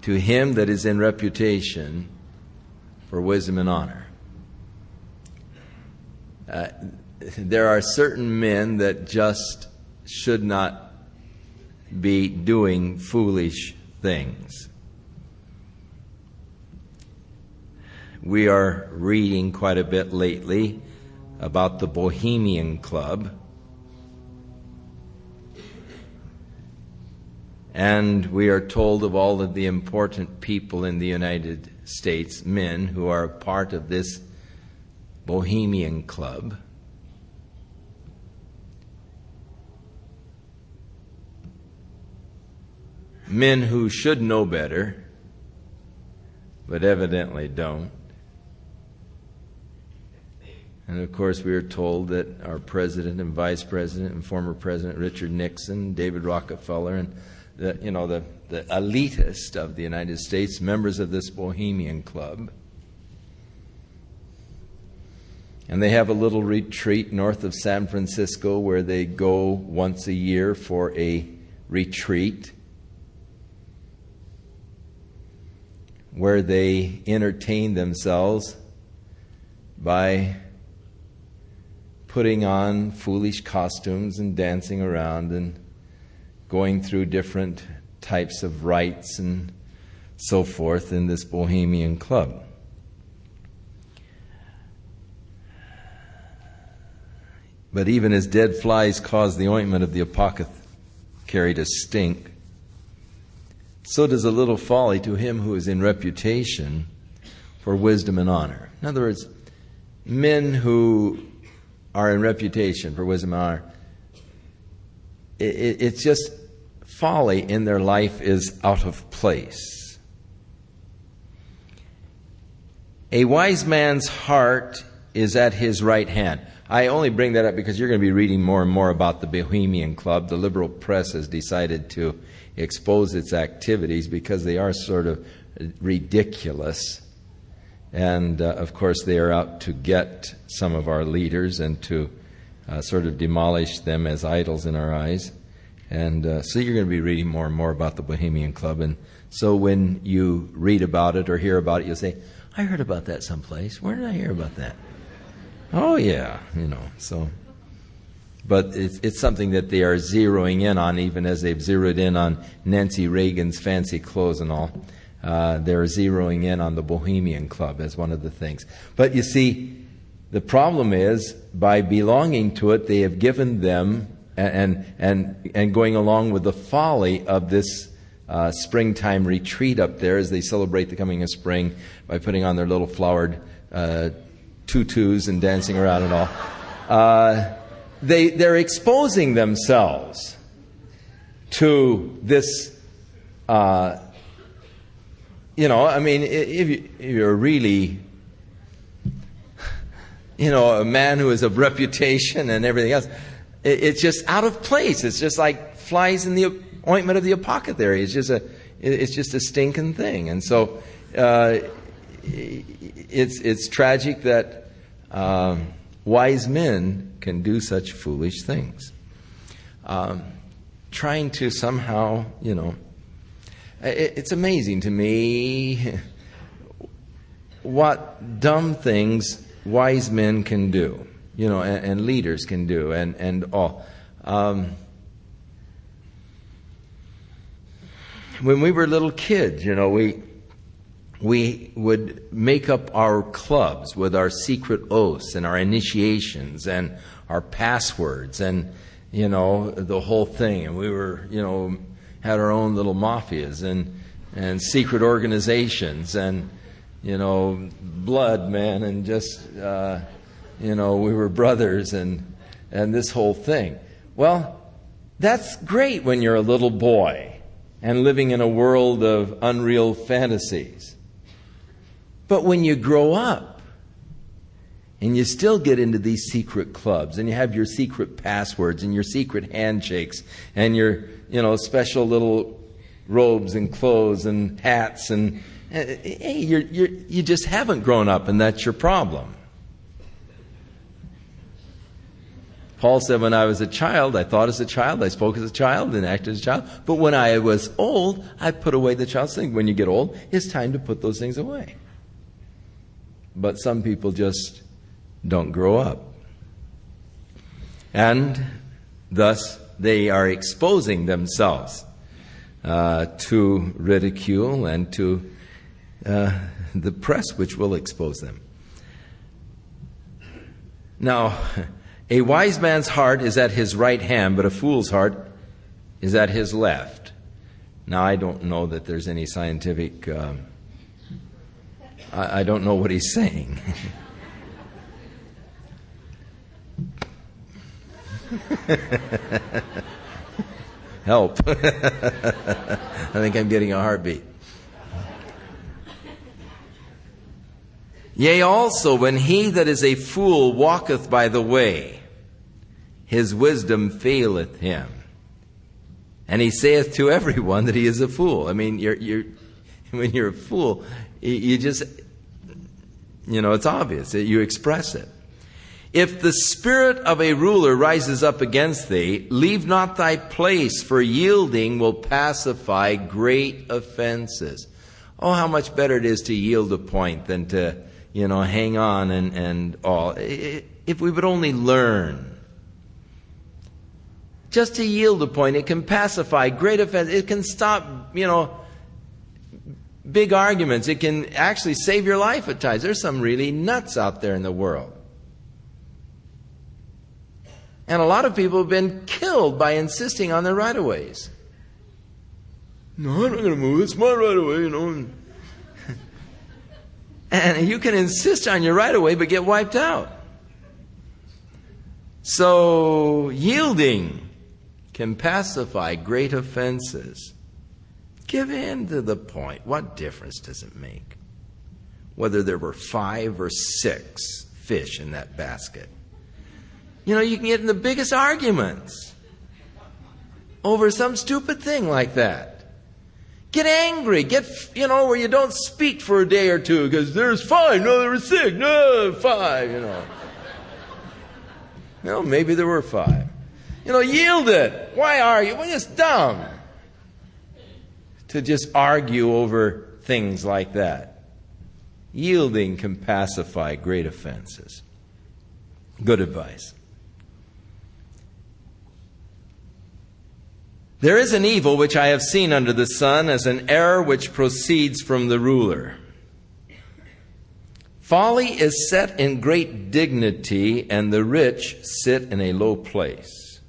to him that is in reputation for wisdom and honor. There are certain men that just should not be doing foolish things. We are reading quite a bit lately about the Bohemian Club. And we are told of all of the important people in the United States, men who are a part of this Bohemian Club. Men who should know better, but evidently don't. And of course we are told that our president and vice president and former president Richard Nixon, David Rockefeller, and the elitist of the United States, members of this Bohemian Club. And they have a little retreat north of San Francisco where they go once a year for a retreat, where they entertain themselves by putting on foolish costumes and dancing around and going through different types of rites and so forth in this Bohemian Club. But even as dead flies cause the ointment of the apothecary to stink, so does a little folly to him who is in reputation for wisdom and honor. In other words, men who are in reputation for wisdom and honor, it's just folly in their life is out of place. A wise man's heart is at his right hand. I only bring that up because you're going to be reading more and more about the Bohemian Club. The liberal press has decided to expose its activities because they are sort of ridiculous. And, of course, they are out to get some of our leaders and to sort of demolish them as idols in our eyes. And so you're going to be reading more and more about the Bohemian Club. And so when you read about it or hear about it, you'll say, I heard about that someplace. Where did I hear about that? Oh, yeah, so. But it's something that they are zeroing in on, even as they've zeroed in on Nancy Reagan's fancy clothes and all. They're zeroing in on the Bohemian Club as one of the things. But you see, the problem is, by belonging to it, they have given them, and going along with the folly of this springtime retreat up there as they celebrate the coming of spring by putting on their little flowered tutus and dancing around and all. they're exposing themselves to this, if you're really, a man who is of reputation and everything else, it's just out of place. It's just like flies in the ointment of the apothecary. It's just a stinking thing. And so it's tragic that wise men can do such foolish things. Trying to somehow, it's amazing to me what dumb things wise men can do, and leaders can do, and all. When we were little kids, we would make up our clubs with our secret oaths and our initiations and our passwords and, the whole thing. And we were, had our own little mafias and secret organizations and, blood, man, and just, we were brothers and this whole thing. Well, that's great when you're a little boy and living in a world of unreal fantasies. But when you grow up and you still get into these secret clubs and you have your secret passwords and your secret handshakes and your, special little robes and clothes and hats and hey, you just haven't grown up, and that's your problem. Paul said, when I was a child, I thought as a child, I spoke as a child, and acted as a child. But when I was old, I put away the child's thing. When you get old, it's time to put those things away. But some people just don't grow up. And thus, they are exposing themselves to ridicule and to the press, which will expose them. Now, a wise man's heart is at his right hand, but a fool's heart is at his left. Now, I don't know that there's any scientific... I don't know what he's saying. Help. I think I'm getting a heartbeat. Yea, also, when he that is a fool walketh by the way, his wisdom faileth him. And he saith to everyone that he is a fool. I mean, when you're a fool, you just, it's obvious. You express it. If the spirit of a ruler rises up against thee, leave not thy place, for yielding will pacify great offenses. Oh, how much better it is to yield a point than to, hang on and all. If we would only learn. Just to yield a point, it can pacify great offenses. It can stop, big arguments. It can actually save your life at times. There's some really nuts out there in the world. And a lot of people have been killed by insisting on their right-of-ways. No, I'm not going to move. It's my right-of-way, And you can insist on your right-of-way, but get wiped out. So, yielding can pacify great offenses. Give in to the point. What difference does it make? Whether there were 5 or 6 fish in that basket. You can get in the biggest arguments over some stupid thing like that. Get angry. Get, where you don't speak for a day or two because there's 5. No, there were 6. No, 5, maybe there were 5. Yield it. Why are you? Well, it's dumb to just argue over things like that. Yielding can pacify great offenses. Good advice. There is an evil which I have seen under the sun, as an error which proceeds from the ruler. Folly is set in great dignity, and the rich sit in a low place.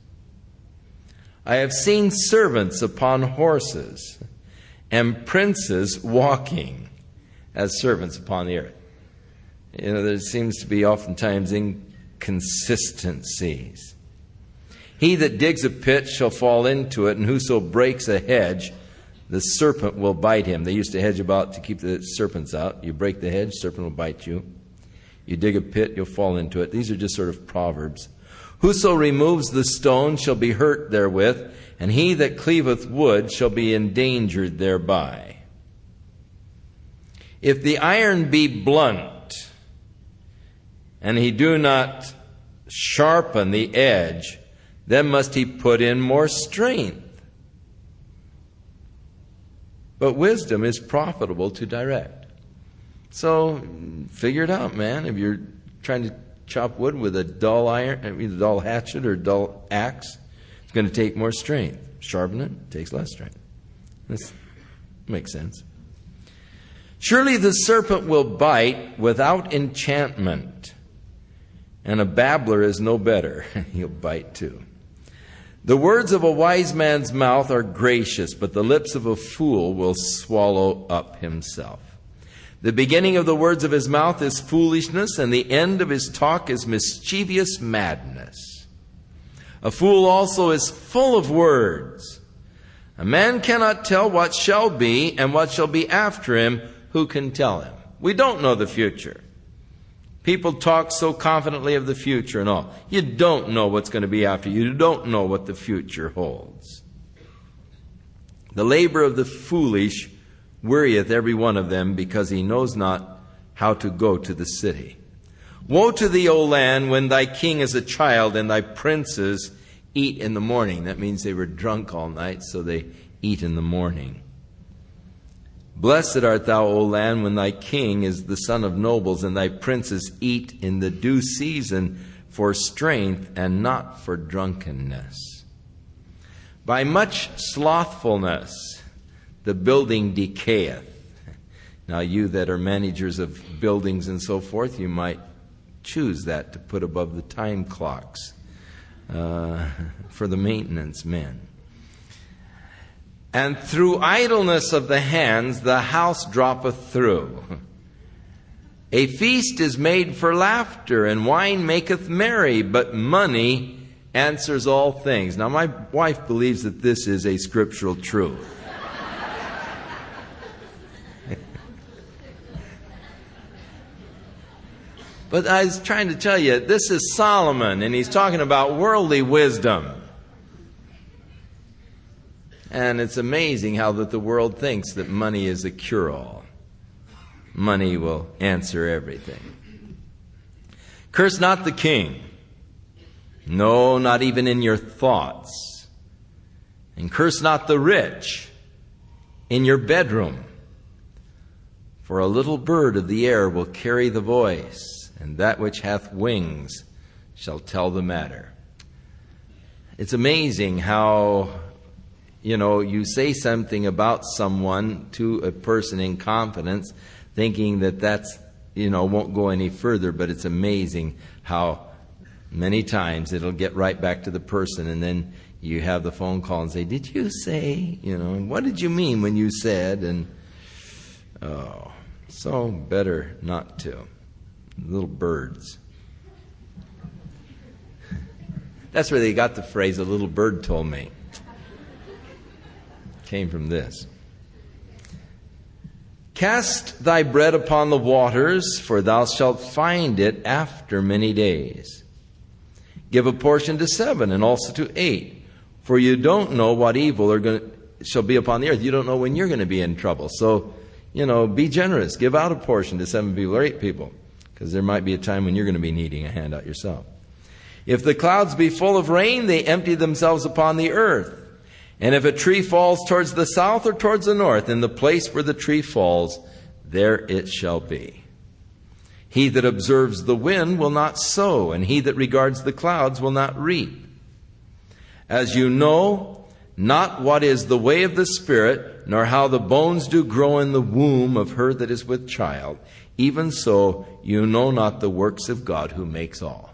I have seen servants upon horses, and princes walking as servants upon the earth. There seems to be oftentimes inconsistencies He that digs a pit shall fall into it, and whoso breaks a hedge, the serpent will bite him. They used to hedge about to keep the serpents out. You break the hedge, serpent will bite you. You dig a pit, you'll fall into it. These are just sort of proverbs. Whoso removes the stone shall be hurt therewith, and he that cleaveth wood shall be endangered thereby. If the iron be blunt, and he do not sharpen the edge, then must he put in more strength. But wisdom is profitable to direct. So figure it out, man. If you're trying to chop wood with a dull dull hatchet or dull axe, it's going to take more strength. Sharpen it, takes less strength. This makes sense. Surely the serpent will bite without enchantment, and a babbler is no better. He'll bite too. The words of a wise man's mouth are gracious, but the lips of a fool will swallow up himself. The beginning of the words of his mouth is foolishness, and the end of his talk is mischievous madness. A fool also is full of words. A man cannot tell what shall be and what shall be after him. Who can tell him? We don't know the future. People talk so confidently of the future and all. You don't know what's going to be after you. You don't know what the future holds. The labor of the foolish wearieth every one of them, because he knows not how to go to the city. Woe to thee, O land, when thy king is a child and thy princes eat in the morning. That means they were drunk all night, so they eat in the morning. Blessed art thou, O land, when thy king is the son of nobles, and thy princes eat in the due season for strength and not for drunkenness. By much slothfulness the building decayeth. Now you that are managers of buildings and so forth, you might choose that to put above the time clocks for the maintenance men. And through idleness of the hands the house droppeth through. A feast is made for laughter, and wine maketh merry, but money answers all things. Now my wife believes that this is a scriptural truth. But I was trying to tell you, this is Solomon, and he's talking about worldly wisdom. And it's amazing how that the world thinks that money is a cure-all. Money will answer everything. Curse not the king. No, not even in your thoughts. And curse not the rich in your bedroom. For a little bird of the air will carry the voice, and that which hath wings shall tell the matter. It's amazing how, you say something about someone to a person in confidence, thinking that that's, won't go any further, but it's amazing how many times it'll get right back to the person, and then you have the phone call and say, did you say, what did you mean when you said, and, so better not to. Little birds. That's where they got the phrase, a little bird told me. Came from this. Cast thy bread upon the waters, for thou shalt find it after many days. Give a portion to 7 and also to 8, for you don't know what evil shall be upon the earth. You don't know when you're going to be in trouble. So, be generous. Give out a portion to 7 people or 8 people, because there might be a time when you're going to be needing a handout yourself. If the clouds be full of rain, they empty themselves upon the earth. And if a tree falls towards the south or towards the north, in the place where the tree falls, there it shall be. He that observes the wind will not sow, and he that regards the clouds will not reap. As you know not what is the way of the Spirit, nor how the bones do grow in the womb of her that is with child, even so you know not the works of God who makes all.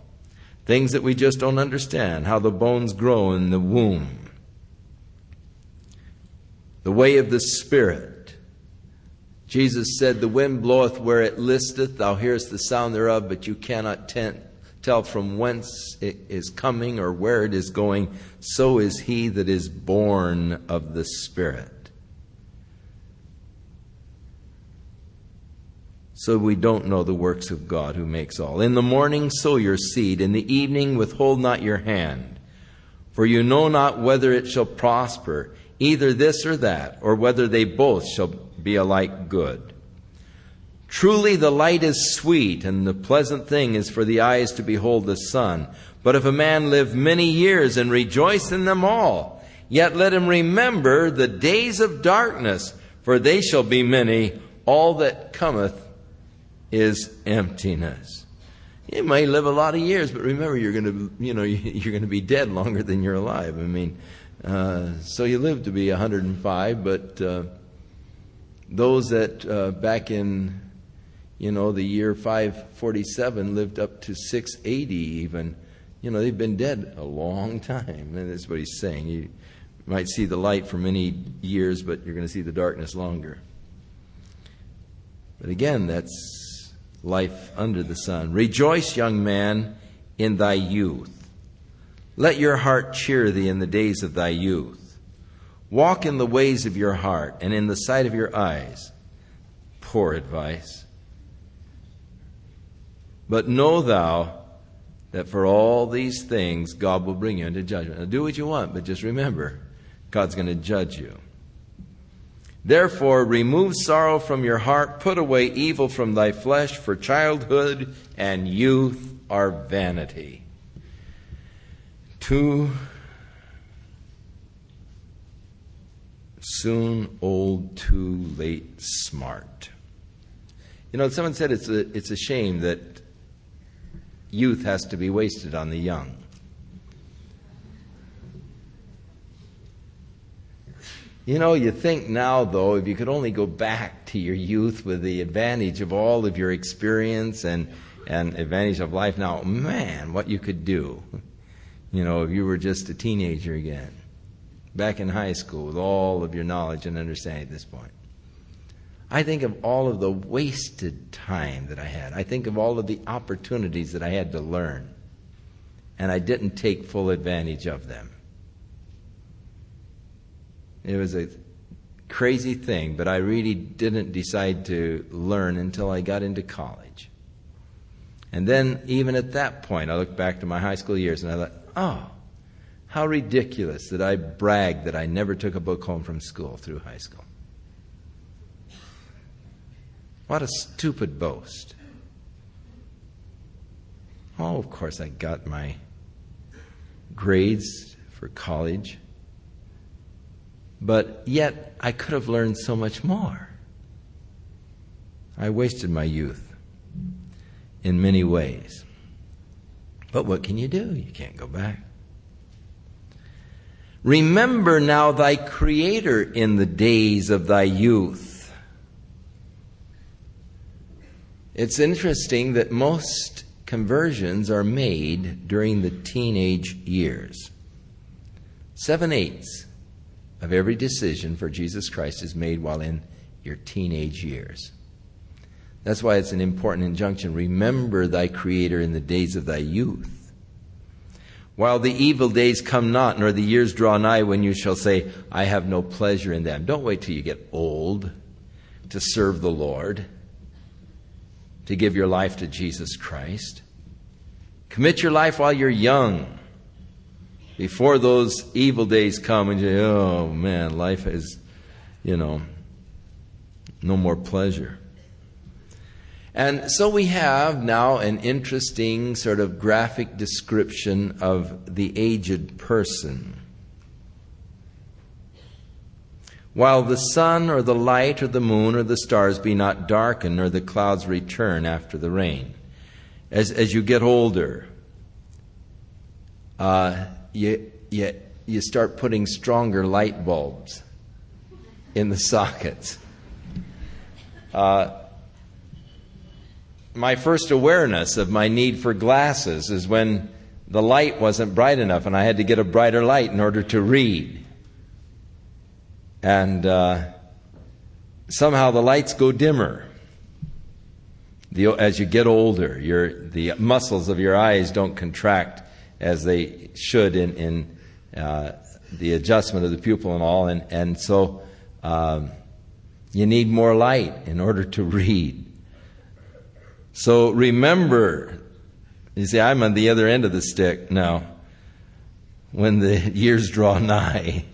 Things that we just don't understand, how the bones grow in the womb. The way of the Spirit. Jesus said, the wind bloweth where it listeth, thou hearest the sound thereof, but you cannot tell from whence it is coming or where it is going, so is he that is born of the Spirit. So we don't know the works of God who makes all. In the morning sow your seed, in the evening withhold not your hand. For you know not whether it shall prosper, either this or that, or whether they both shall be alike good. Truly the light is sweet, and the pleasant thing is for the eyes to behold the sun. But if a man live many years and rejoice in them all, yet let him remember the days of darkness, for they shall be many. All that cometh is emptiness. You may live a lot of years, but remember, you're going to be dead longer than you're alive. I mean, so you live to be 105, but those that back in the year 547 lived up to 680 even, they've been dead a long time. And that's what he's saying. You might see the light for many years, but you're going to see the darkness longer. But again, that's life under the sun. Rejoice, young man, in thy youth. Let your heart cheer thee in the days of thy youth. Walk in the ways of your heart and in the sight of your eyes. Poor advice. But know thou that for all these things God will bring you into judgment. Now do what you want, but just remember, God's going to judge you. Therefore, remove sorrow from your heart, put away evil from thy flesh, for childhood and youth are vanity. Too soon old, too late smart. Someone said it's a shame that youth has to be wasted on the young. You think now, though, if you could only go back to your youth with the advantage of all of your experience and advantage of life now, man, what you could do. If you were just a teenager again, back in high school with all of your knowledge and understanding at this point. I think of all of the wasted time that I had. I think of all of the opportunities that I had to learn, and I didn't take full advantage of them. It was a crazy thing, but I really didn't decide to learn until I got into college. And then, even at that point, I looked back to my high school years and I thought, oh, how ridiculous that I bragged that I never took a book home from school through high school. What a stupid boast. Oh, of course, I got my grades for college. But yet, I could have learned so much more. I wasted my youth in many ways. But what can you do? You can't go back. Remember now thy Creator in the days of thy youth. It's interesting that most conversions are made during the teenage years. 7/8 of every decision for Jesus Christ is made while in your teenage years. That's why it's an important injunction. Remember thy Creator in the days of thy youth. While the evil days come not, nor the years draw nigh, when you shall say, I have no pleasure in them. Don't wait till you get old to serve the Lord, to give your life to Jesus Christ. Commit your life while you're young, before those evil days come and you say, oh man, life is, no more pleasure. And so we have now an interesting sort of graphic description of the aged person. While the sun or the light or the moon or the stars be not darkened, nor the clouds return after the rain. As you get older, you start putting stronger light bulbs in the sockets. My first awareness of my need for glasses is when the light wasn't bright enough and I had to get a brighter light in order to read. And somehow the lights go dimmer. as you get older, the muscles of your eyes don't contract as they should in the adjustment of the pupil and all, and so you need more light in order to read. So remember, you see, I'm on the other end of the stick now, when the years draw nigh.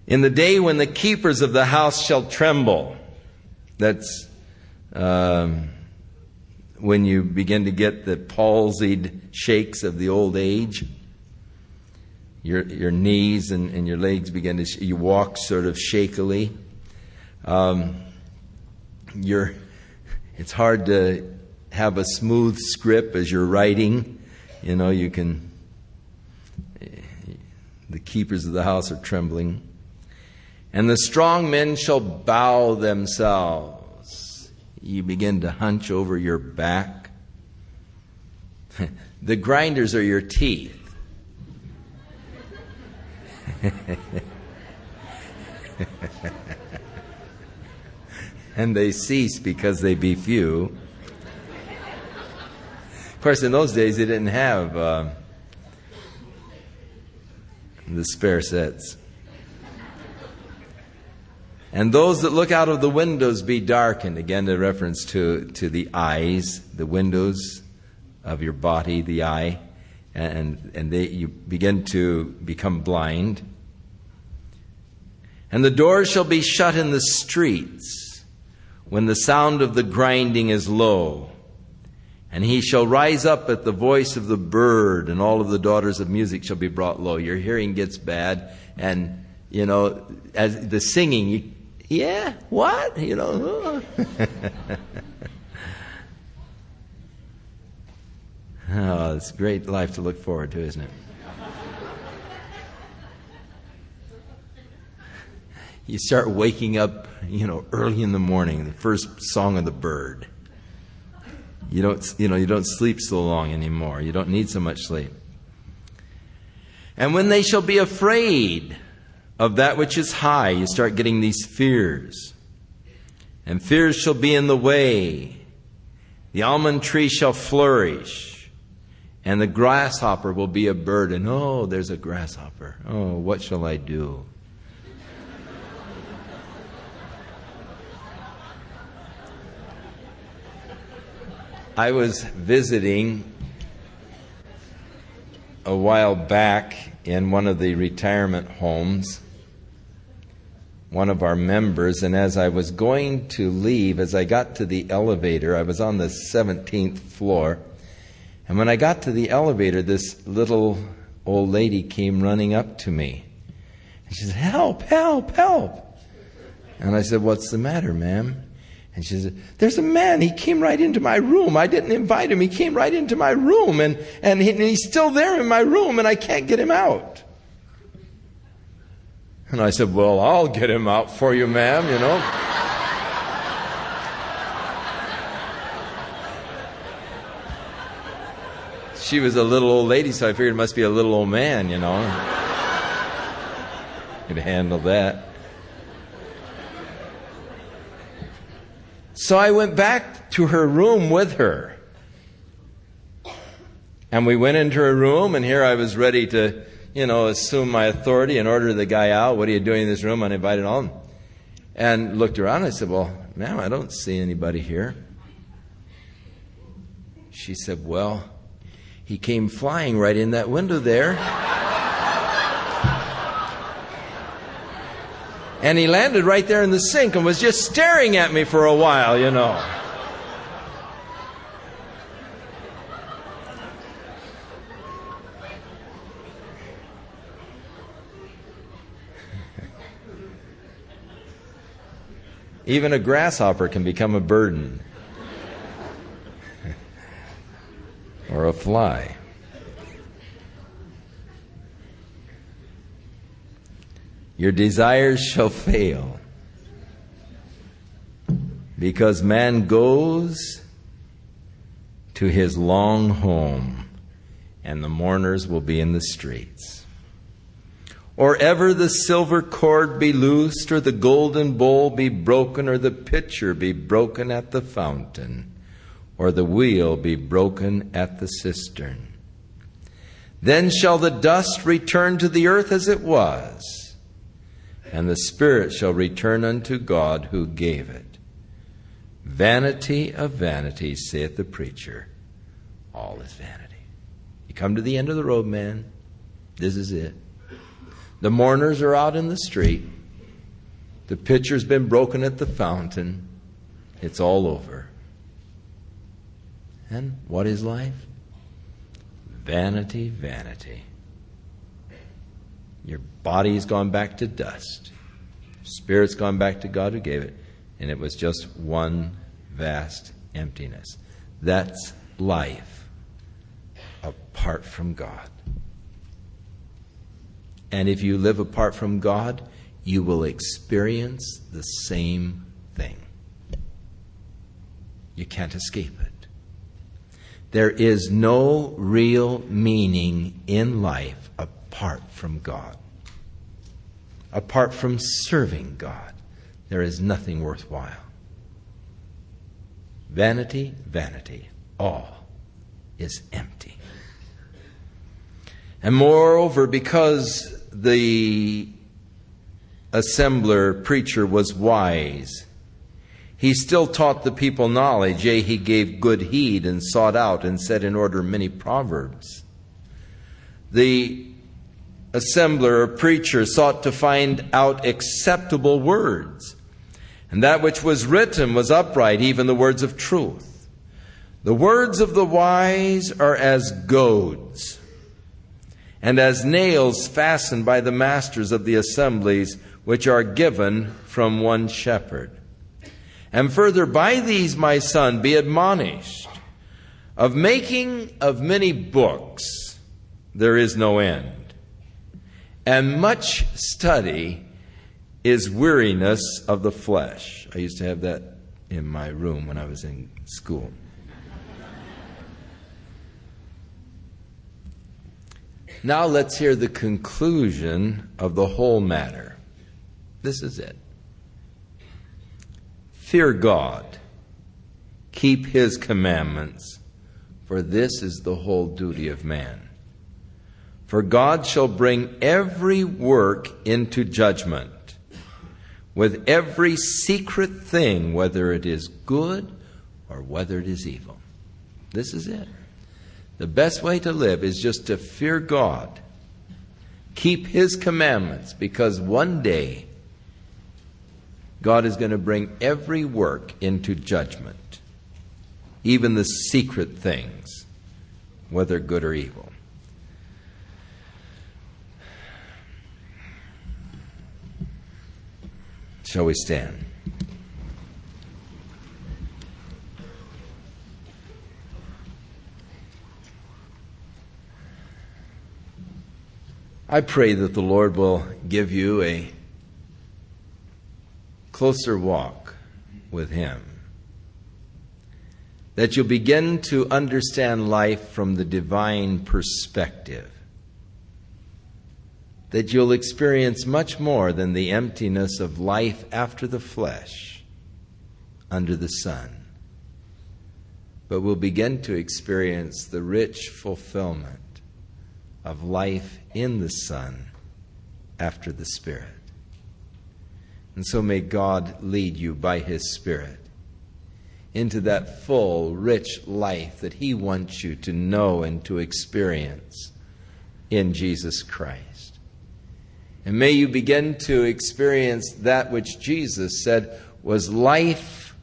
In the day when the keepers of the house shall tremble, that's when you begin to get the palsied shakes of the old age. Your knees and your legs begin to you walk sort of shakily. It's hard to have a smooth script as you're writing. You know, the keepers of the house are trembling. And the strong men shall bow themselves. You begin to hunch over your back. The grinders are your teeth. And they cease because they be few. Of course, in those days they didn't have the spare sets. And those that look out of the windows be darkened. Again, a reference to the eyes, the windows of your body, the eye. And you begin to become blind. And the doors shall be shut in the streets when the sound of the grinding is low. And he shall rise up at the voice of the bird, and all of the daughters of music shall be brought low. Your hearing gets bad, and, you know, as the singing, yeah, what? You know. Oh, it's a great life to look forward to, isn't it? You start waking up, you know, early in the morning, the first song of the bird. You don't sleep so long anymore. You don't need so much sleep. And when they shall be afraid of that which is high, you start getting these fears. And fears shall be in the way. The almond tree shall flourish, and the grasshopper will be a burden. Oh, there's a grasshopper. Oh, what shall I do? I was visiting a while back in one of the retirement homes, one of our members, and as I was going to leave, as I got to the elevator, I was on the 17th floor, and when I got to the elevator, this little old lady came running up to me. And she said, "Help, help, help." And I said, "What's the matter, ma'am?" And she said, "There's a man, he came right into my room. I didn't invite him. He came right into my room, and he's still there in my room, and I can't get him out." And I said, "Well, I'll get him out for you, ma'am, you know." She was a little old lady, so I figured it must be a little old man, you know. Could handle that. So I went back to her room with her. And we went into her room, and here I was ready to, assume my authority and order the guy out. "What are you doing in this room? Uninvited on." And looked around, and I said, "Well, ma'am, I don't see anybody here." She said, "Well, he came flying right in that window there. And he landed right there in the sink and was just staring at me for a while, you know." Even a grasshopper can become a burden. Or a fly. Your desires shall fail, because man goes to his long home, and the mourners will be in the streets. or ever the silver cord be loosed, or the golden bowl be broken, or the pitcher be broken at the fountain, or the wheel be broken at the cistern. Then shall the dust return to the earth as it was, and the spirit shall return unto God who gave it. Vanity of vanities, saith the preacher, all is vanity. You come to the end of the road, man. This is it. The mourners are out in the street. The pitcher's been broken at the fountain. It's all over. And what is life? Vanity, vanity. Your body's gone back to dust. Spirit's gone back to God who gave it. And it was just one vast emptiness. That's life apart from God. And if you live apart from God, you will experience the same thing. You can't escape it. There is no real meaning in life apart from God. Apart from serving God, there is nothing worthwhile. Vanity, vanity, all is empty. And moreover, because the assembler preacher was wise, he still taught the people knowledge. Yea, he gave good heed and sought out and set in order many proverbs. The assembler or preacher sought to find out acceptable words. And that which was written was upright, even the words of truth. The words of the wise are as goads, and as nails fastened by the masters of the assemblies, which are given from one shepherd. And further, by these, my son, be admonished. Of making of many books there is no end, and much study is weariness of the flesh. I used to have that in my room when I was in school. Now let's hear the conclusion of the whole matter. This is it. Fear God, keep His commandments, for this is the whole duty of man. For God shall bring every work into judgment, with every secret thing, whether it is good or whether it is evil. This is it. The best way to live is just to fear God, keep His commandments, because one day God is going to bring every work into judgment, even the secret things, whether good or evil. Shall we stand? I pray that the Lord will give you a closer walk with Him, that you'll begin to understand life from the divine perspective, that you'll experience much more than the emptiness of life after the flesh under the sun, but will begin to experience the rich fulfillment of life in the Son after the Spirit. And so may God lead you by His Spirit into that full, rich life that He wants you to know and to experience in Jesus Christ. And may you begin to experience that which Jesus said was life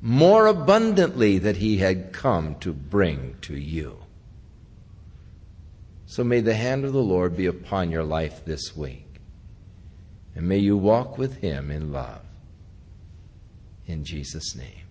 more abundantly that He had come to bring to you. So may the hand of the Lord be upon your life this week. And may you walk with Him in love. In Jesus' name.